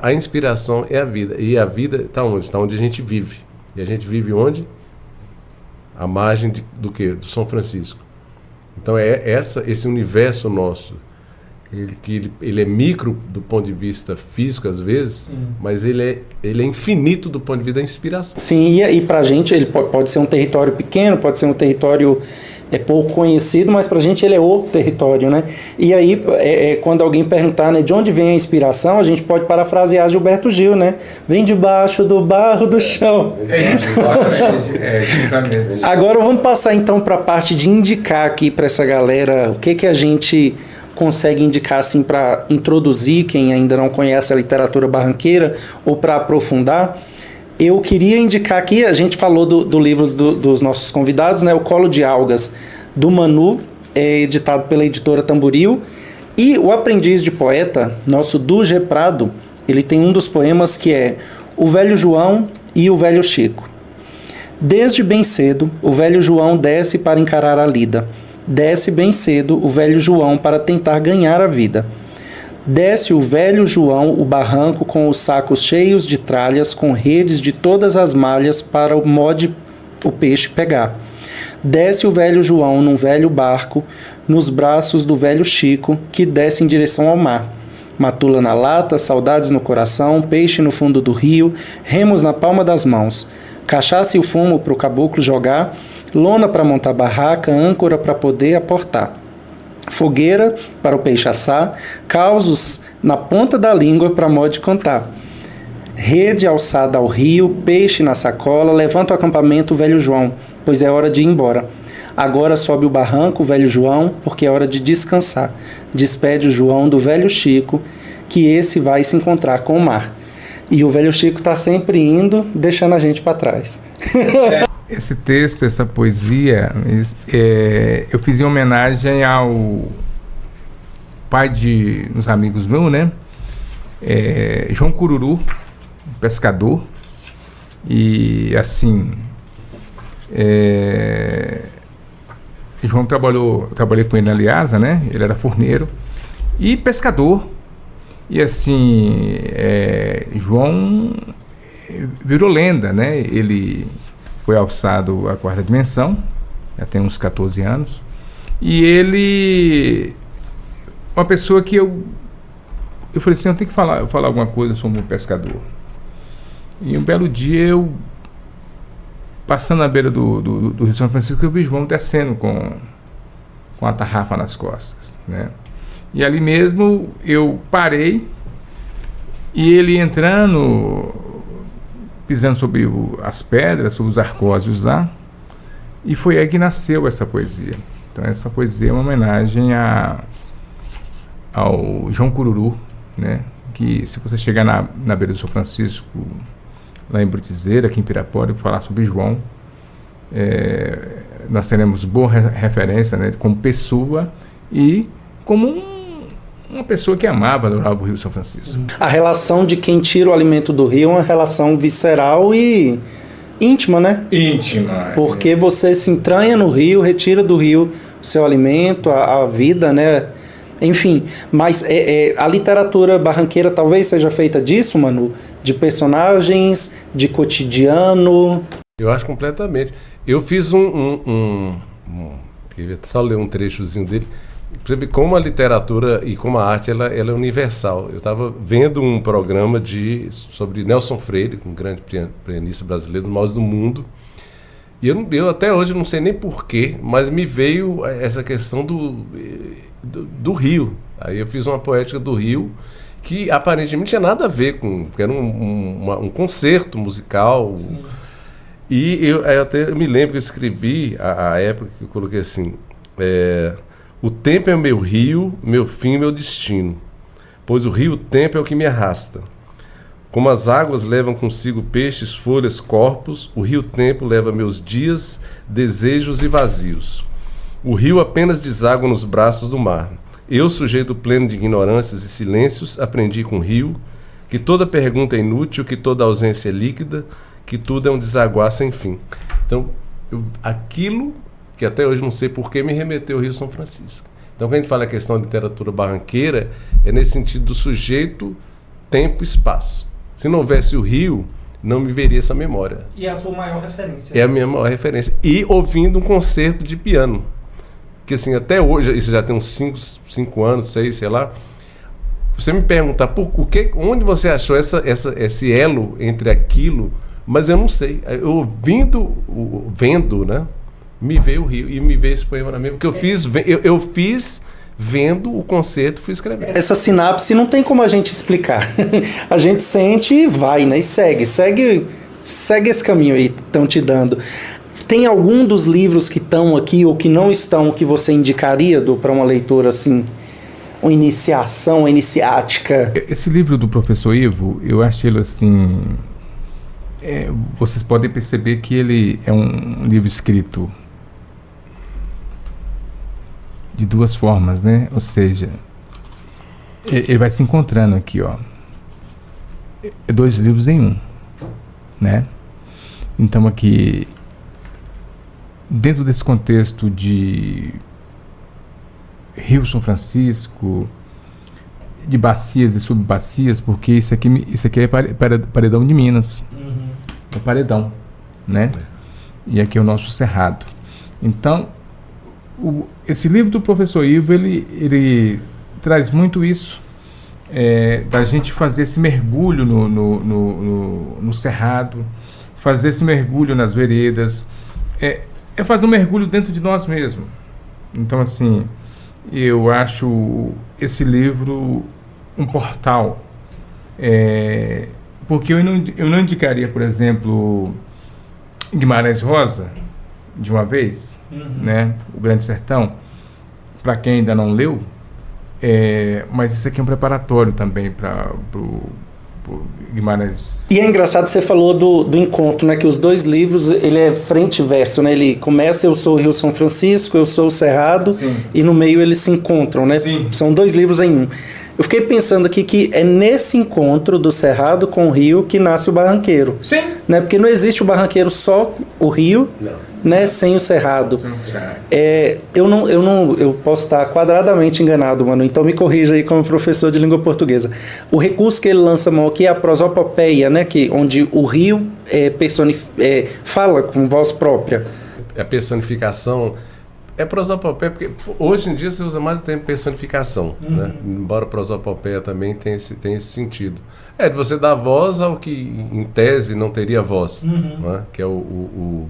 A inspiração é a vida. E a vida está onde? Está onde a gente vive. E a gente vive onde? À margem do quê? Do São Francisco. Então esse universo nosso, ele é micro do ponto de vista físico às vezes, sim, mas ele é infinito do ponto de vista da inspiração. Sim, e pra gente ele pode ser um território pequeno, pode ser um território pouco conhecido, mas pra gente ele é o território, né? E aí, quando alguém perguntar, né, de onde vem a inspiração, a gente pode parafrasear Gilberto Gil, né? Vem debaixo do barro do chão. Agora vamos passar então para a parte de indicar aqui para essa galera o que a gente consegue indicar assim para introduzir quem ainda não conhece a literatura barranqueira ou para aprofundar. Eu queria indicar aqui, a gente falou do livro dos nossos convidados, né, O Colo de Algas, do Manu, editado pela editora Tamboril, e O Aprendiz de Poeta, nosso Dugê Prado, ele tem um dos poemas que é O Velho João e o Velho Chico. Desde bem cedo, o velho João desce para encarar a lida. Desce bem cedo o velho João para tentar ganhar a vida. Desce o velho João o barranco com os sacos cheios de tralhas, com redes de todas as malhas para o peixe pegar. Desce o velho João num velho barco, nos braços do velho Chico, que desce em direção ao mar. Matula na lata, saudades no coração, peixe no fundo do rio, remos na palma das mãos. Cachaça e o fumo para o caboclo jogar, lona para montar barraca, âncora para poder aportar. Fogueira para o peixe assar, causos na ponta da língua para modo de contar. Rede alçada ao rio, peixe na sacola, levanta o acampamento o velho João, pois é hora de ir embora. Agora sobe o barranco o velho João, porque é hora de descansar. Despede o João do velho Chico, que esse vai se encontrar com o mar. E o velho Chico está sempre indo, deixando a gente para trás. Esse texto, essa poesia, eu fiz em homenagem ao pai de uns amigos meus, né? João Cururu, pescador. E assim, João trabalhei com ele na Liasa, né? Ele era forneiro e pescador. E assim, João virou lenda, né? Ele foi alçado à 4ª dimensão, já tem uns 14 anos, e ele, uma pessoa que eu falei assim, eu tenho que falar alguma coisa sobre um pescador. E um belo dia eu, passando na beira do Rio São Francisco, eu vi João descendo com a tarrafa nas costas, né? E ali mesmo eu parei, e ele entrando, pisando sobre as pedras, sobre os arcósios lá, e foi aí que nasceu essa poesia. Então essa poesia é uma homenagem ao João Cururu, né? Que se você chegar na beira do São Francisco, lá em Brutizeira, aqui em Pirapora, e falar sobre João, nós teremos boa referência, né? Como pessoa e como uma pessoa que amava, adorava o Rio São Francisco. Sim. A relação de quem tira o alimento do rio é uma relação visceral e íntima, né? Íntima. Porque você se entranha no rio, retira do rio o seu alimento, a vida, né? Enfim, mas a literatura barranqueira talvez seja feita disso, Manu? De personagens, de cotidiano? Eu acho completamente. Eu fiz queria só ler um trechozinho dele. Como a literatura e como a arte ela é universal. Eu estava vendo um programa sobre Nelson Freire, um grande pianista brasileiro, dos maiores do mundo. E eu até hoje não sei nem porquê, mas me veio essa questão do rio. Aí eu fiz uma poética do rio que aparentemente tinha nada a ver com... Era um concerto musical. Sim. E eu até me lembro que eu escrevi, a época que eu coloquei assim... O tempo é o meu rio, meu fim, meu destino. Pois o rio tempo é o que me arrasta. Como as águas levam consigo peixes, folhas, corpos, o rio tempo leva meus dias, desejos e vazios. O rio apenas deságua nos braços do mar. Eu, sujeito pleno de ignorâncias e silêncios, aprendi com o rio que toda pergunta é inútil, que toda ausência é líquida, que tudo é um desaguar sem fim. Então, aquilo que até hoje não sei por que me remeteu ao Rio São Francisco. Então, quando a gente fala a questão da literatura barranqueira, é nesse sentido do sujeito, tempo e espaço. Se não houvesse o rio, não me veria essa memória. E é a sua maior referência. É a minha maior referência. E ouvindo um concerto de piano. Que assim, até hoje, isso já tem uns 5 anos, 6, sei lá. Você me perguntar onde você achou esse elo entre aquilo, mas eu não sei. Eu vendo, né? Me veio o rio e me veio esse poema na minha, porque eu fiz vendo o concerto, fui escrever. Essa sinapse não tem como a gente explicar. A gente sente e vai, né? E segue esse caminho aí que estão te dando. Tem algum dos livros que estão aqui ou que não estão que você indicaria para uma leitura assim, uma iniciação, uma iniciática? Esse livro do professor Ivo, eu acho ele assim... vocês podem perceber que ele é um livro escrito de duas formas, né? Ou seja, ele vai se encontrando aqui, ó. 2 livros em um, né? Então aqui, dentro desse contexto de Rio São Francisco, de bacias e subbacias, porque isso aqui é paredão de Minas. Uhum. É paredão, né? E aqui é o nosso cerrado. Então, esse livro do professor Ivo, ele traz muito isso, da gente fazer esse mergulho no cerrado, fazer esse mergulho nas veredas, é fazer um mergulho dentro de nós mesmos. Então, assim, eu acho esse livro um portal, porque eu não indicaria, por exemplo, Guimarães Rosa, de uma vez, né? O Grande Sertão, para quem ainda não leu, mas isso aqui é um preparatório também para o Guimarães. E é engraçado, você falou do encontro, né? Que os 2 livros, ele é frente e verso, né? Ele começa, eu sou o Rio São Francisco, eu sou o Cerrado, sim, e no meio eles se encontram, né? Sim. São 2 livros em um. Eu fiquei pensando aqui que é nesse encontro do Cerrado com o rio que nasce o barranqueiro. Sim. Né? Porque não existe o barranqueiro só o rio, né? Sem o Cerrado. Eu posso estar quadradamente enganado, mano, então me corrija aí como professor de língua portuguesa. O recurso que ele lança mão aqui é a prosopopeia, né? Onde o rio fala com voz própria. A personificação é prosopopeia, porque hoje em dia você usa mais o termo personificação, né? Embora prosopopeia também tenha esse sentido. De você dar voz ao que em tese não teria voz, né? Que é o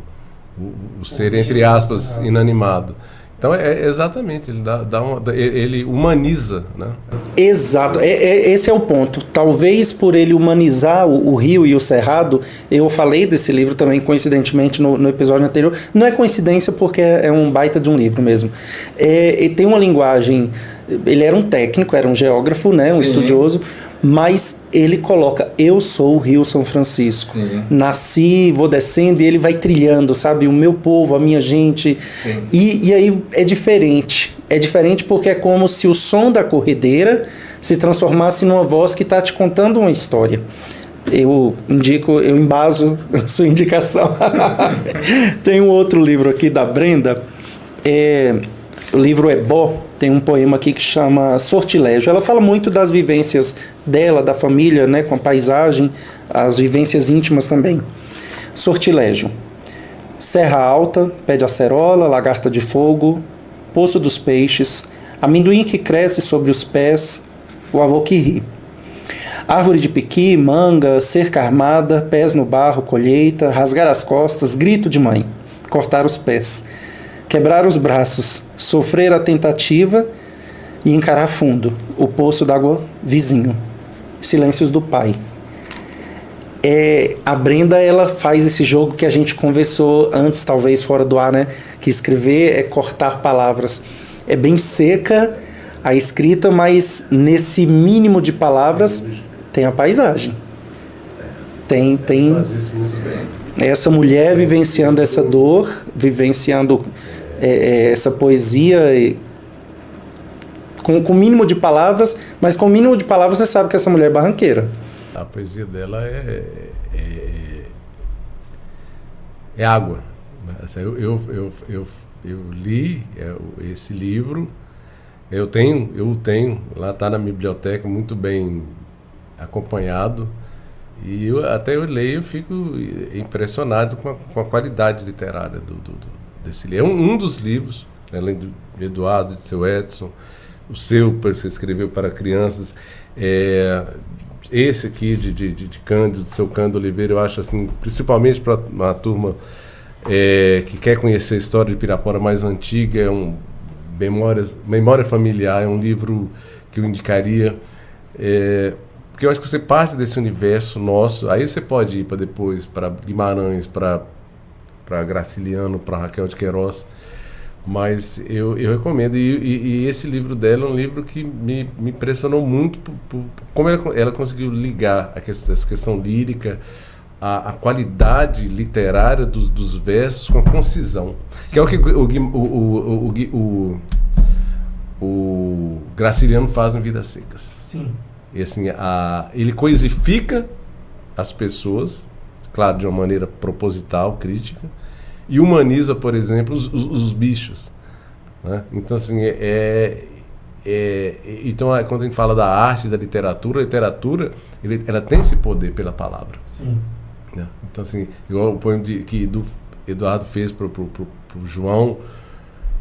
ser, entre aspas, inanimado. Então, exatamente, ele humaniza, né? Exato, esse é o ponto. Talvez por ele humanizar o rio e o cerrado, eu falei desse livro também, coincidentemente, no episódio anterior. Não é coincidência, porque é um baita de um livro mesmo. Ele tem uma linguagem... Ele era um técnico, era um geógrafo, né, um estudioso, mas ele coloca, eu sou o Rio São Francisco. Nasci, vou descendo, e ele vai trilhando, sabe? O meu povo, a minha gente. E aí é diferente. É diferente porque é como se o som da corredeira se transformasse numa voz que está te contando uma história. Eu embaso a sua indicação. Tem um outro livro aqui da Brenda, o livro Ebó, tem um poema aqui que chama Sortilégio. Ela fala muito das vivências dela, da família, né, com a paisagem, as vivências íntimas também. Sortilégio. Serra Alta, Pé de Acerola, Lagarta de Fogo, Poço dos Peixes, amendoim que cresce sobre os pés, o avô que ri. Árvore de piqui, manga, cerca armada, pés no barro, colheita, rasgar as costas, grito de mãe, cortar os pés, quebrar os braços, sofrer a tentativa e encarar fundo, o poço d'água vizinho, silêncios do pai. A Brenda, ela faz esse jogo que a gente conversou antes, talvez fora do ar, né? Que escrever é cortar palavras. É bem seca a escrita, mas nesse mínimo de palavras tem a paisagem. Tem essa mulher vivenciando essa dor, vivenciando essa poesia com o mínimo de palavras, mas com o mínimo de palavras você sabe que essa mulher é barranqueira. A poesia dela é água. Eu li esse livro, eu tenho, lá está na biblioteca, muito bem acompanhado, e eu leio e fico impressionado com a qualidade literária desse livro. É um dos livros, além do Eduardo, de seu Edson, o seu, que você escreveu para crianças, esse aqui de Cândido, de seu Cândido Oliveira, eu acho assim, principalmente para uma turma que quer conhecer a história de Pirapora mais antiga, é Memória Familiar, é um livro que eu indicaria, porque eu acho que você parte desse universo nosso, aí você pode ir para Guimarães, para Graciliano, para Raquel de Queiroz, mas eu recomendo, e esse livro dela é um livro que me impressionou muito por como ela conseguiu ligar essa questão lírica, a qualidade literária dos versos com a concisão. Sim. Que é o que o Graciliano faz em Vidas Secas. Sim. E assim, ele coisifica as pessoas, claro, de uma maneira proposital, crítica, e humaniza, por exemplo, os bichos, né? Então, assim, então, quando a gente fala da arte, da literatura, a literatura ela tem esse poder pela palavra. Sim. Né? Então, assim, igual o poema que do Eduardo fez pro João,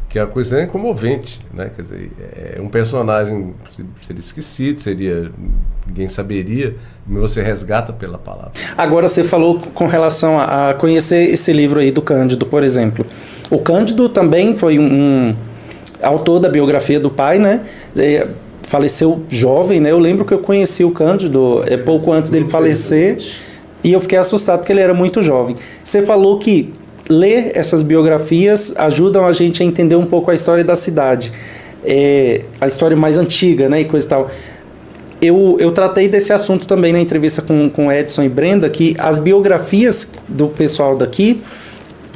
que é uma coisa comovente, né? Quer dizer, é um personagem, seria esquecido, ninguém saberia, mas você resgata pela palavra. Agora, você falou com relação a conhecer esse livro aí do Cândido, por exemplo. O Cândido também foi um autor da biografia do pai, né? Faleceu jovem, né? Eu lembro que eu conheci o Cândido pouco antes dele falecer, e eu fiquei assustado porque ele era muito jovem. Você falou que ler essas biografias ajudam a gente a entender um pouco a história da cidade, a história mais antiga, né, e coisa e tal. Eu tratei desse assunto também na entrevista com Edson e Brenda, que as biografias do pessoal daqui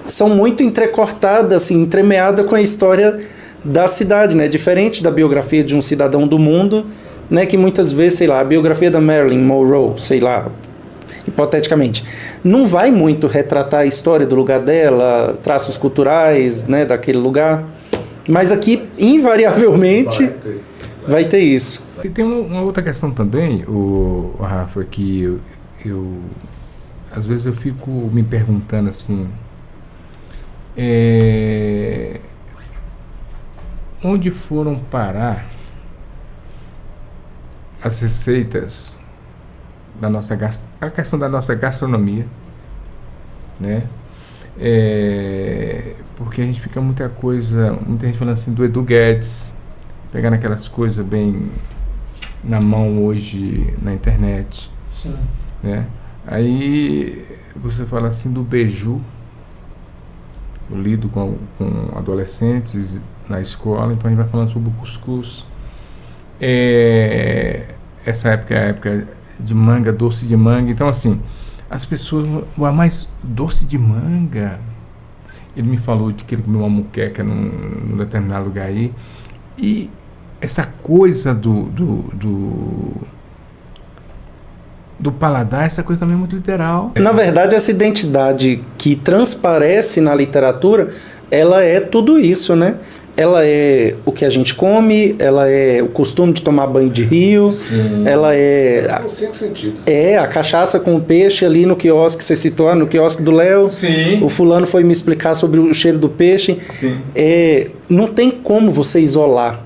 são muito entrecortadas, assim, entremeadas com a história da cidade, né? Diferente da biografia de um cidadão do mundo, né, que muitas vezes, sei lá, a biografia da Marilyn Monroe, sei lá, hipoteticamente, não vai muito retratar a história do lugar dela, traços culturais, né, daquele lugar, mas aqui, invariavelmente, vai ter isso. E tem uma outra questão também, o Rafa, que eu às vezes eu fico me perguntando assim, onde foram parar as receitas da nossa a questão da nossa gastronomia, né? Porque a gente fica muita gente falando assim do Edu Guedes, pegando aquelas coisas bem na mão hoje na internet. Sim. Né? Aí você fala assim do beiju. Eu lido com adolescentes na escola, então a gente vai falando sobre o cuscuz. Essa época é a época de manga, doce de manga. Então, assim, as pessoas, mas doce de manga? Ele me falou de que ele comeu uma muqueca num determinado lugar aí. E essa coisa do paladar, essa coisa também é muito literal. Na verdade, essa identidade que transparece na literatura, ela é tudo isso, né? Ela é o que a gente come, ela é o costume de tomar banho de rio. Sim. Ela é... São 5 sentidos. É, a cachaça com o peixe ali no quiosque, você citou, no quiosque do Léo. Sim. O fulano foi me explicar sobre o cheiro do peixe. Sim. Não tem como você isolar.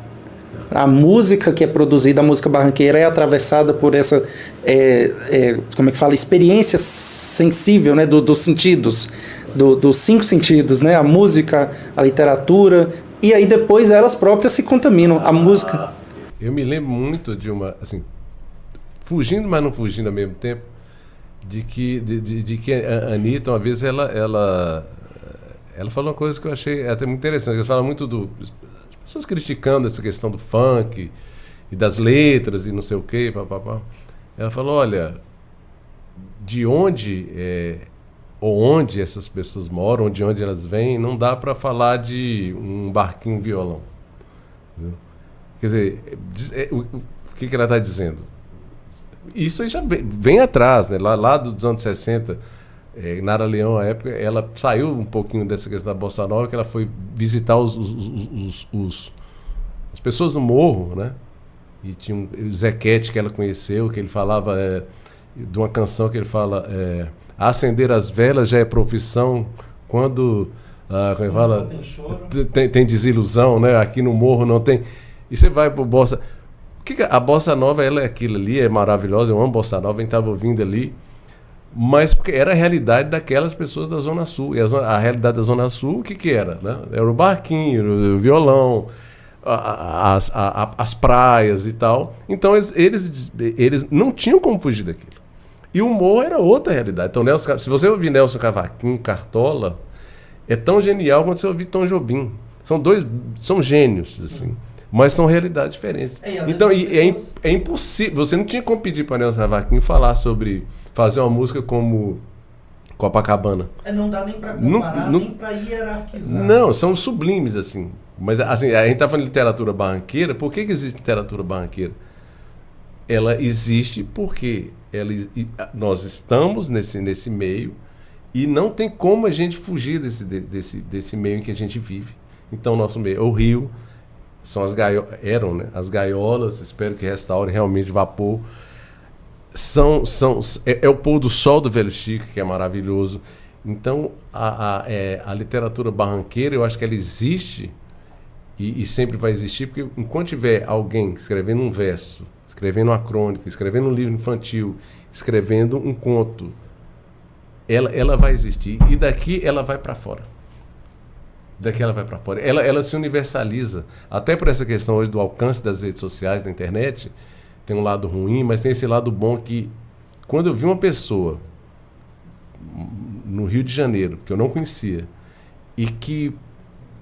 A música que é produzida, a música barranqueira, é atravessada por essa, como é que fala, experiência sensível, né, dos sentidos, dos 5 sentidos, né, a música, a literatura, e aí depois elas próprias se contaminam. A música... Eu me lembro muito de uma, assim, fugindo, mas não fugindo ao mesmo tempo, de que a Anitta, uma vez, ela falou uma coisa que eu achei até muito interessante. Ela fala muito pessoas criticando essa questão do funk e das letras e não sei o quê, papapá. Ela falou, olha, de onde ou onde essas pessoas moram, de onde elas vêm, não dá para falar de um barquinho violão. Entendeu? Quer dizer, o que ela está dizendo? Isso aí já vem atrás, né? Lá dos anos 60, Nara Leão, à época, ela saiu um pouquinho dessa questão da Bossa Nova, que ela foi visitar as pessoas no morro, né? E tinha o Zequete, que ela conheceu, que ele falava de uma canção que ele fala... acender as velas já é profissão quando fala, tem desilusão, né? Aqui no morro não tem. E você vai pro Bossa... a Bossa Nova, ela é aquilo ali, é maravilhosa, eu amo Bossa Nova, a gente estava ouvindo ali, mas porque era a realidade daquelas pessoas da Zona Sul. E a realidade da Zona Sul, o que era? Né? Era o barquinho, o violão, as praias e tal. Então eles não tinham como fugir daquilo. E o humor era outra realidade. Então, se você ouvir Nelson Cavaquinho, Cartola, é tão genial quanto você ouvir Tom Jobim. São gênios, assim, mas são realidades diferentes. Então, é impossível. Você não tinha como pedir para Nelson Cavaquinho fazer uma música como Copacabana. Não dá nem para comparar, nem para hierarquizar. Não, são sublimes, assim. Mas, assim, a gente está falando de literatura barranqueira. Por que existe literatura barranqueira? Ela existe porque nós estamos nesse meio e não tem como a gente fugir desse meio em que a gente vive. Então, nosso meio, o Rio, são as gaiolas, espero que restaurem realmente vapor. É o pôr do sol do Velho Chico, que é maravilhoso. Então, a literatura barranqueira, eu acho que ela existe e sempre vai existir, porque enquanto tiver alguém escrevendo um verso, escrevendo uma crônica, escrevendo um livro infantil, escrevendo um conto, ela vai existir. E daqui ela vai para fora. Ela se universaliza. Até por essa questão hoje do alcance das redes sociais, da internet, tem um lado ruim, mas tem esse lado bom que, quando eu vi uma pessoa no Rio de Janeiro, que eu não conhecia, e que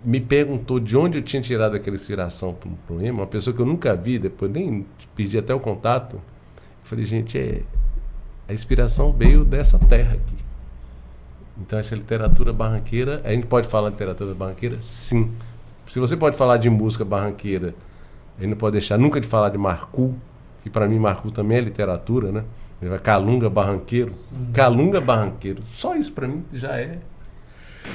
me perguntou de onde eu tinha tirado aquela inspiração para um poema, uma pessoa que eu nunca vi, depois nem pedi até o contato, eu falei, gente, a inspiração veio dessa terra aqui. Então, essa literatura barranqueira, a gente pode falar de literatura barranqueira? Sim. Se você pode falar de música barranqueira, a gente não pode deixar nunca de falar de Marcu, que para mim marcou também a literatura, né? Calunga Barranqueiro. Sim. Calunga Barranqueiro. Só isso para mim já é.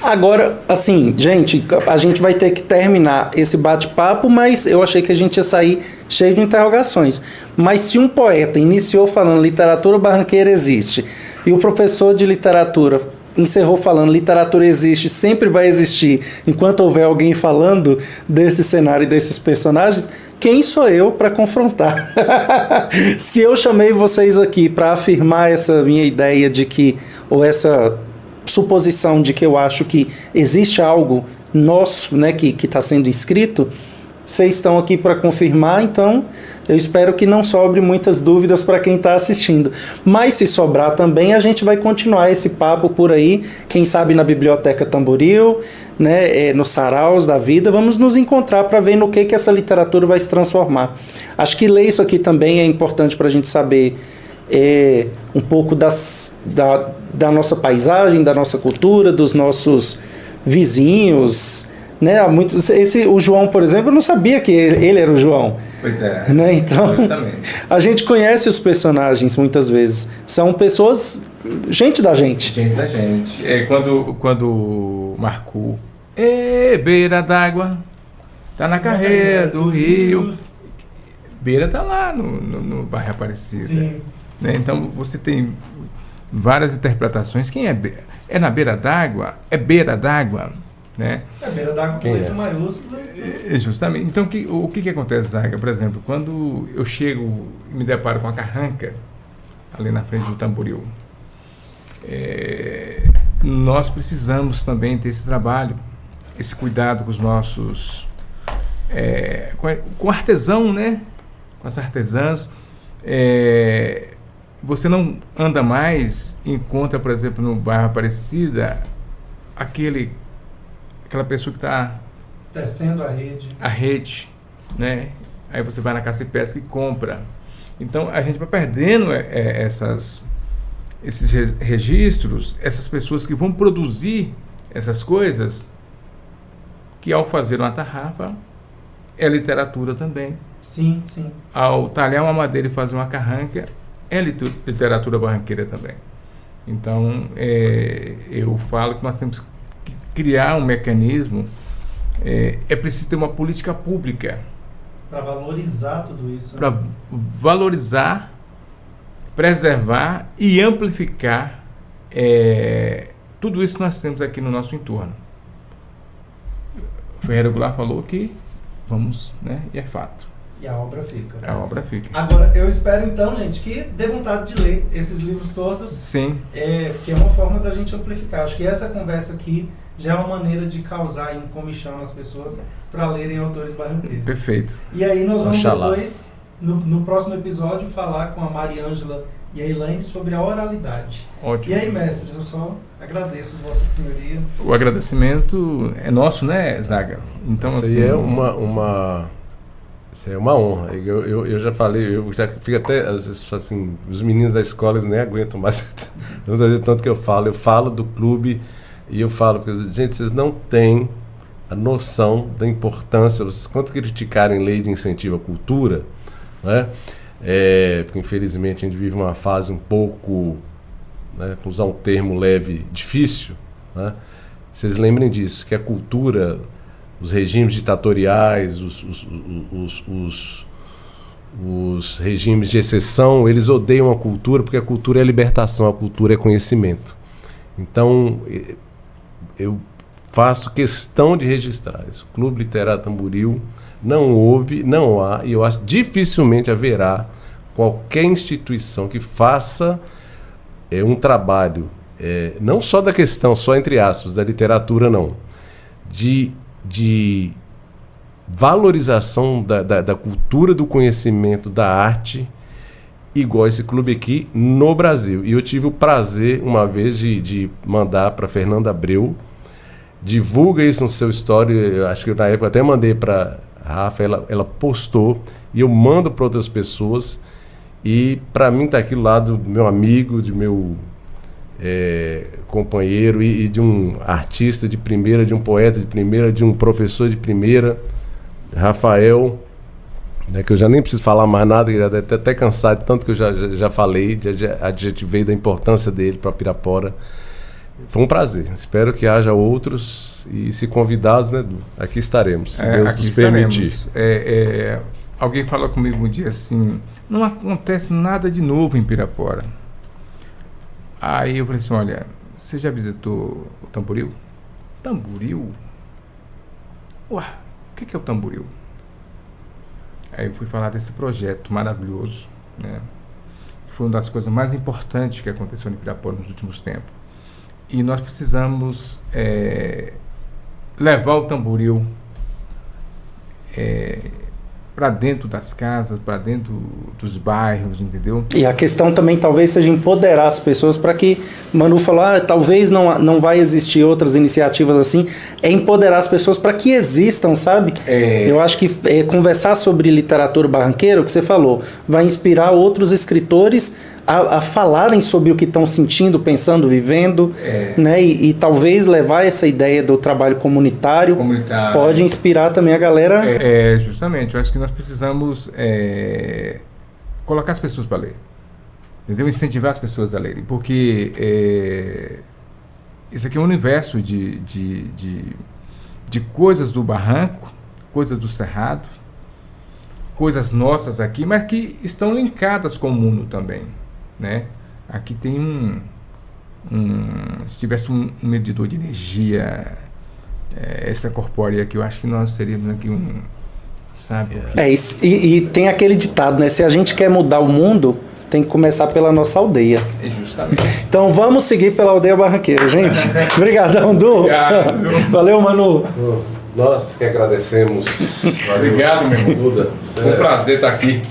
Agora, assim, gente, a gente vai ter que terminar esse bate-papo, mas eu achei que a gente ia sair cheio de interrogações. Mas se um poeta iniciou falando literatura barranqueira existe, e o professor de literatura encerrou falando literatura existe, sempre vai existir, enquanto houver alguém falando desse cenário e desses personagens, quem sou eu para confrontar? Se eu chamei vocês aqui para afirmar essa minha ideia de que, ou essa suposição de que eu acho que existe algo nosso, né, que está sendo escrito, vocês estão aqui para confirmar, então eu espero que não sobre muitas dúvidas para quem está assistindo. Mas se sobrar também, a gente vai continuar esse papo por aí, quem sabe na Biblioteca Tamboril, né, nos saraus da vida, vamos nos encontrar para ver no que essa literatura vai se transformar. Acho que ler isso aqui também é importante para a gente saber um pouco da nossa paisagem, da nossa cultura, dos nossos vizinhos, né? O João, por exemplo, eu não sabia que ele era o João. Pois é. Né? Então, justamente. A gente conhece os personagens muitas vezes. São pessoas, gente da gente. Gente da gente. Quando marcou, beira d'água, tá na carreira do rio. Beira tá lá no bairro Aparecida. Sim. Né? Então você tem várias interpretações. Quem é na beira d'água? É beira d'água, né? É beira d'água com letra maiúscula. Justamente. Então o que acontece, Zaga? Por exemplo, quando eu chego e me deparo com a carranca ali na frente do Tamboril, nós precisamos também ter esse trabalho, esse cuidado com os nossos com o artesão, né? Com as artesãs. Você não anda mais, encontra, por exemplo, no bairro Aparecida, aquela pessoa que está tecendo a rede, né? Aí você vai na caça e pesca e compra. Então a gente vai perdendo esses registros, essas pessoas que vão produzir essas coisas, que ao fazer uma tarrafa é literatura também. Sim, sim. Ao talhar uma madeira e fazer uma carranca é literatura barranqueira também. Então, eu falo que nós temos que criar um mecanismo, é preciso ter uma política pública para valorizar tudo isso. Para valorizar, preservar e amplificar tudo isso que nós temos aqui no nosso entorno. O Ferreira Goulart falou que vamos, né, e é fato. E a obra fica. A obra fica. Agora, eu espero então, gente, que dê vontade de ler esses livros todos. Sim. Que é uma forma da gente amplificar. Acho que essa conversa aqui já é uma maneira de causar um comichão nas pessoas para lerem autores barranqueiros. Perfeito. E aí nós vamos depois, no próximo episódio, falar com a Mariângela e a Elaine sobre a oralidade. Ótimo. E aí, mestres, eu só agradeço vossas senhorias. O agradecimento é nosso, né, Zaga? Então, isso assim, aí isso é uma honra. Eu já falei, eu já fico até, às vezes, assim, os meninos da escola eles nem aguentam mais. Tanto que eu falo do clube e eu falo, porque, gente, vocês não têm a noção da importância, vocês, quanto criticarem lei de incentivo à cultura, né? Porque infelizmente a gente vive uma fase um pouco, né, para usar um termo leve, difícil, né? Vocês lembrem disso, que a cultura, os regimes ditatoriais, os regimes de exceção, eles odeiam a cultura porque a cultura é libertação, a cultura é conhecimento. Então, eu faço questão de registrar isso. O Clube Literário Tamboril não houve, não há, e eu acho dificilmente haverá qualquer instituição que faça um trabalho, não só da questão, só entre aspas, da literatura, não, de valorização da cultura, do conhecimento, da arte, igual esse clube aqui no Brasil. E eu tive o prazer, uma vez, de mandar para Fernanda Abreu, divulga isso no seu story, eu acho que na época até mandei para Rafa, ela postou, e eu mando para outras pessoas, e para mim está aqui do lado do meu amigo, de meu companheiro e de um artista de primeira, de um poeta de primeira, de um professor de primeira, Rafael, né, que eu já nem preciso falar mais nada, que já deve ter até cansado, tanto que eu já falei, já adjetivei da importância dele para Pirapora. Foi um prazer. Espero que haja outros e, se convidados, né, Edu, aqui estaremos, se Deus nos permitir. Alguém falou comigo um dia assim, não acontece nada de novo em Pirapora. Aí eu falei assim, olha, você já visitou o Tamboril? Tamboril? Ué, o que é o Tamboril? Aí eu fui falar desse projeto maravilhoso, né? Foi uma das coisas mais importantes que aconteceu em Pirapora nos últimos tempos. E nós precisamos levar o Tamboril para dentro das casas, para dentro dos bairros, entendeu? E a questão também talvez seja empoderar as pessoas para que, Manu falou, talvez não vai existir outras iniciativas assim, é empoderar as pessoas para que existam, sabe? Eu acho que conversar sobre literatura barranqueira, o que você falou, vai inspirar outros escritores a falarem sobre o que estão sentindo, pensando, vivendo, né? E talvez levar essa ideia do trabalho comunitário pode inspirar também a galera. Justamente, eu acho que nós precisamos colocar as pessoas para ler, entendeu? Incentivar as pessoas a lerem, porque isso aqui é um universo de coisas do barranco, coisas do cerrado, coisas nossas aqui, mas que estão linkadas com o mundo também, né? Aqui tem se tivesse um medidor de energia extracorpórea aqui, eu acho que nós teríamos aqui sabe? E tem aquele ditado, né? Se a gente quer mudar o mundo, tem que começar pela nossa aldeia. Justamente. Então vamos seguir pela aldeia barranqueira, gente. Obrigadão, Du. Valeu, Manu. Nós que agradecemos. Obrigado, meu irmão. Duda. Foi um prazer estar aqui.